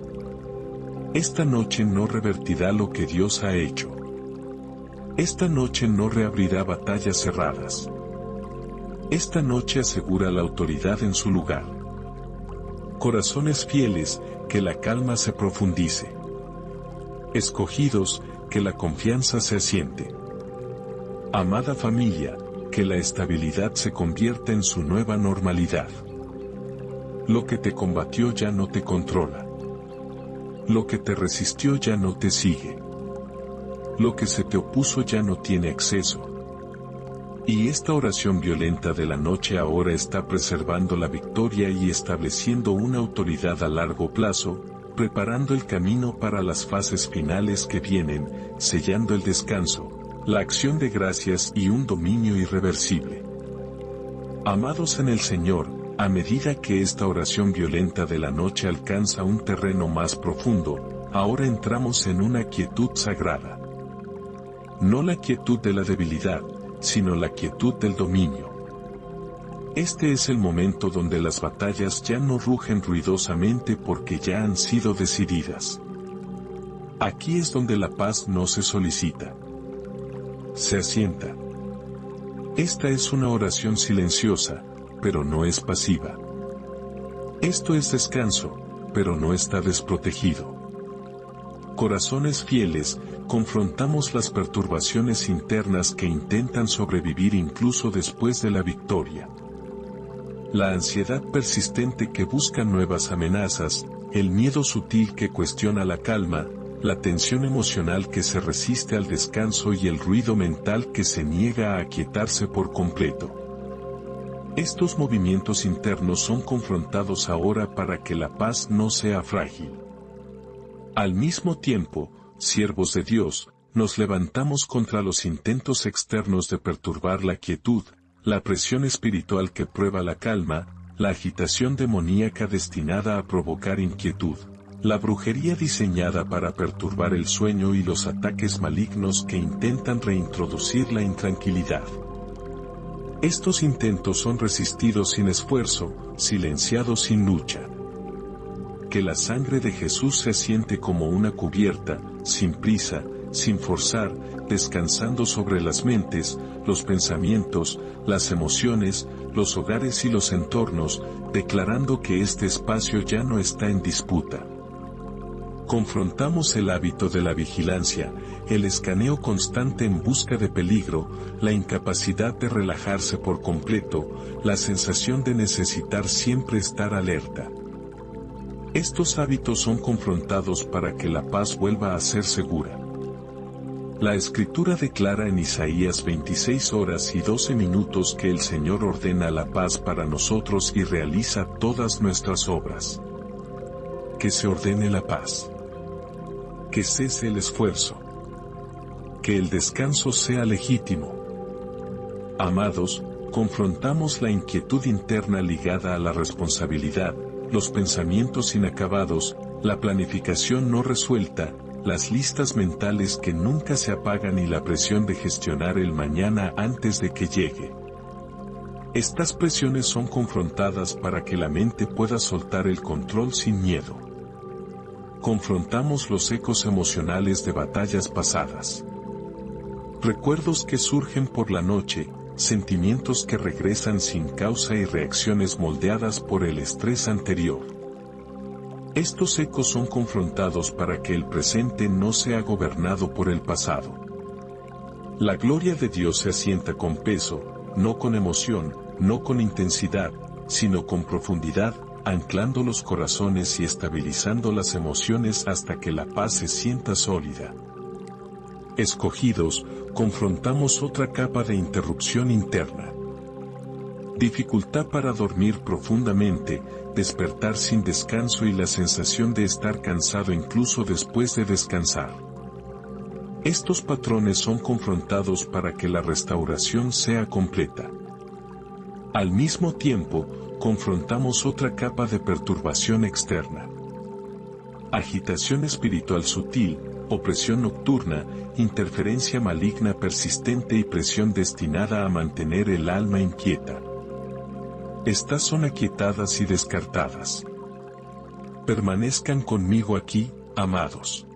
Esta noche no revertirá lo que Dios ha hecho. Esta noche no reabrirá batallas cerradas. Esta noche asegura la autoridad en su lugar. Corazones fieles, que la calma se profundice. Escogidos, que la confianza se asiente. Amada familia, que la estabilidad se convierta en su nueva normalidad. Lo que te combatió ya no te controla. Lo que te resistió ya no te sigue. Lo que se te opuso ya no tiene acceso. Y esta oración violenta de la noche ahora está preservando la victoria y estableciendo una autoridad a largo plazo, preparando el camino para las fases finales que vienen, sellando el descanso, la acción de gracias y un dominio irreversible. Amados en el Señor, a medida que esta oración violenta de la noche alcanza un terreno más profundo, ahora entramos en una quietud sagrada. No la quietud de la debilidad, sino la quietud del dominio. Este es el momento donde las batallas ya no rugen ruidosamente porque ya han sido decididas. Aquí es donde la paz no se solicita. Se asienta. Esta es una oración silenciosa, pero no es pasiva. Esto es descanso, pero no está desprotegido. Corazones fieles, confrontamos las perturbaciones internas que intentan sobrevivir incluso después de la victoria. La ansiedad persistente que busca nuevas amenazas, el miedo sutil que cuestiona la calma, la tensión emocional que se resiste al descanso y el ruido mental que se niega a aquietarse por completo. Estos movimientos internos son confrontados ahora para que la paz no sea frágil. Al mismo tiempo, siervos de Dios, nos levantamos contra los intentos externos de perturbar la quietud, la presión espiritual que prueba la calma, la agitación demoníaca destinada a provocar inquietud, la brujería diseñada para perturbar el sueño y los ataques malignos que intentan reintroducir la intranquilidad. Estos intentos son resistidos sin esfuerzo, silenciados sin lucha. Que la sangre de Jesús se asiente como una cubierta, sin prisa, sin forzar, descansando sobre las mentes, los pensamientos, las emociones, los hogares y los entornos, declarando que este espacio ya no está en disputa. Confrontamos el hábito de la vigilancia, el escaneo constante en busca de peligro, la incapacidad de relajarse por completo, la sensación de necesitar siempre estar alerta. Estos hábitos son confrontados para que la paz vuelva a ser segura. La Escritura declara en Isaías 26 horas y 12 minutos que el Señor ordena la paz para nosotros y realiza todas nuestras obras. Que se ordene la paz. Que cese el esfuerzo. Que el descanso sea legítimo. Amados, confrontamos la inquietud interna ligada a la responsabilidad, los pensamientos inacabados, la planificación no resuelta, las listas mentales que nunca se apagan y la presión de gestionar el mañana antes de que llegue. Estas presiones son confrontadas para que la mente pueda soltar el control sin miedo. Confrontamos los ecos emocionales de batallas pasadas. Recuerdos que surgen por la noche, sentimientos que regresan sin causa y reacciones moldeadas por el estrés anterior. Estos ecos son confrontados para que el presente no sea gobernado por el pasado. La gloria de Dios se asienta con peso, no con emoción, no con intensidad, sino con profundidad, anclando los corazones y estabilizando las emociones hasta que la paz se sienta sólida. Escogidos, confrontamos otra capa de interrupción interna. Dificultad para dormir profundamente, despertar sin descanso y la sensación de estar cansado incluso después de descansar. Estos patrones son confrontados para que la restauración sea completa. Al mismo tiempo, confrontamos otra capa de perturbación externa. Agitación espiritual sutil, opresión nocturna, interferencia maligna persistente y presión destinada a mantener el alma inquieta. Estas son aquietadas y descartadas. Permanezcan conmigo aquí, amados.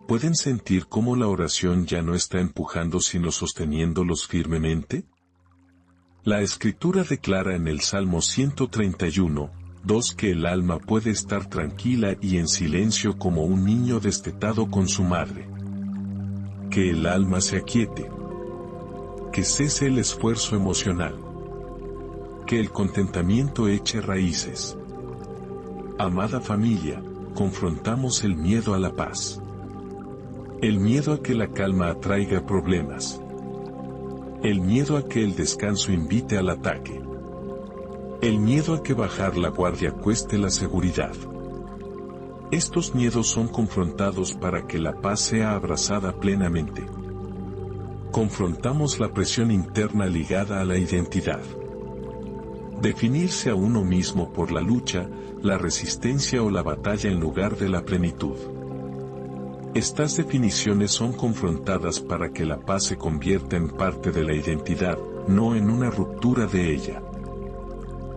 ¿Pueden sentir cómo la oración ya no está empujando sino sosteniéndolos firmemente? La Escritura declara en el Salmo 131, 2 que el alma puede estar tranquila y en silencio como un niño destetado con su madre. Que el alma se aquiete. Que cese el esfuerzo emocional. Que el contentamiento eche raíces. Amada familia, confrontamos el miedo a la paz. El miedo a que la calma atraiga problemas. El miedo a que el descanso invite al ataque. El miedo a que bajar la guardia cueste la seguridad. Estos miedos son confrontados para que la paz sea abrazada plenamente. Confrontamos la presión interna ligada a la identidad. Definirse a uno mismo por la lucha, la resistencia o la batalla en lugar de la plenitud. Estas definiciones son confrontadas para que la paz se convierta en parte de la identidad, no en una ruptura de ella.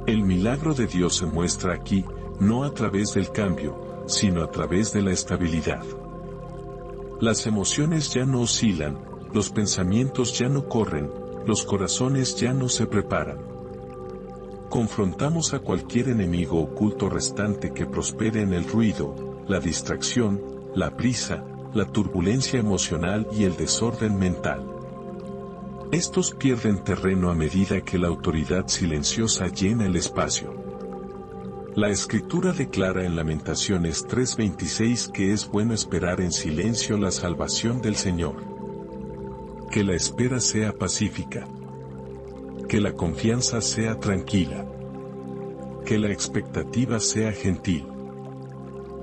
El milagro de Dios se muestra aquí, no a través del cambio, sino a través de la estabilidad. Las emociones ya no oscilan, los pensamientos ya no corren, los corazones ya no se preparan. Confrontamos a cualquier enemigo oculto restante que prospere en el ruido, la distracción, la prisa, la turbulencia emocional y el desorden mental. Estos pierden terreno a medida que la autoridad silenciosa llena el espacio. La Escritura declara en Lamentaciones 3:26 que es bueno esperar en silencio la salvación del Señor. Que la espera sea pacífica. Que la confianza sea tranquila. Que la expectativa sea gentil.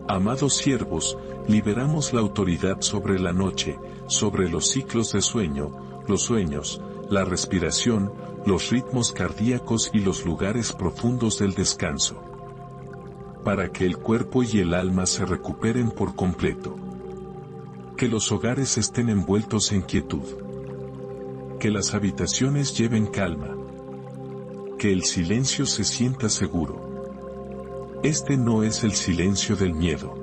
Amados siervos, liberamos la autoridad sobre la noche, sobre los ciclos de sueño, los sueños, la respiración, los ritmos cardíacos y los lugares profundos del descanso. Para que el cuerpo y el alma se recuperen por completo. Que los hogares estén envueltos en quietud. Que las habitaciones lleven calma. Que el silencio se sienta seguro. Este no es el silencio del miedo.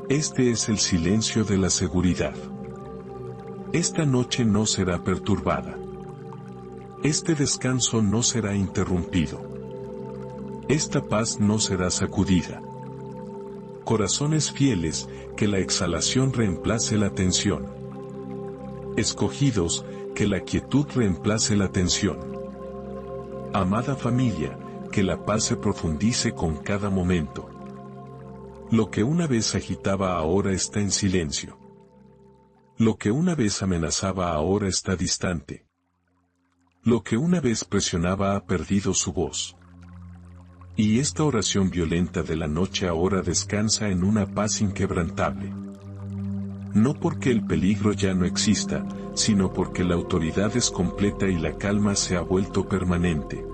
Este es el silencio de la seguridad. Esta noche no será perturbada. Este descanso no será interrumpido. Esta paz no será sacudida. Corazones fieles, que la exhalación reemplace la tensión. Escogidos, que la quietud reemplace la tensión. Amada familia, que la paz se profundice con cada momento. Lo que una vez agitaba ahora está en silencio. Lo que una vez amenazaba ahora está distante. Lo que una vez presionaba ha perdido su voz. Y esta oración violenta de la noche ahora descansa en una paz inquebrantable. No porque el peligro ya no exista, sino porque la autoridad es completa y la calma se ha vuelto permanente.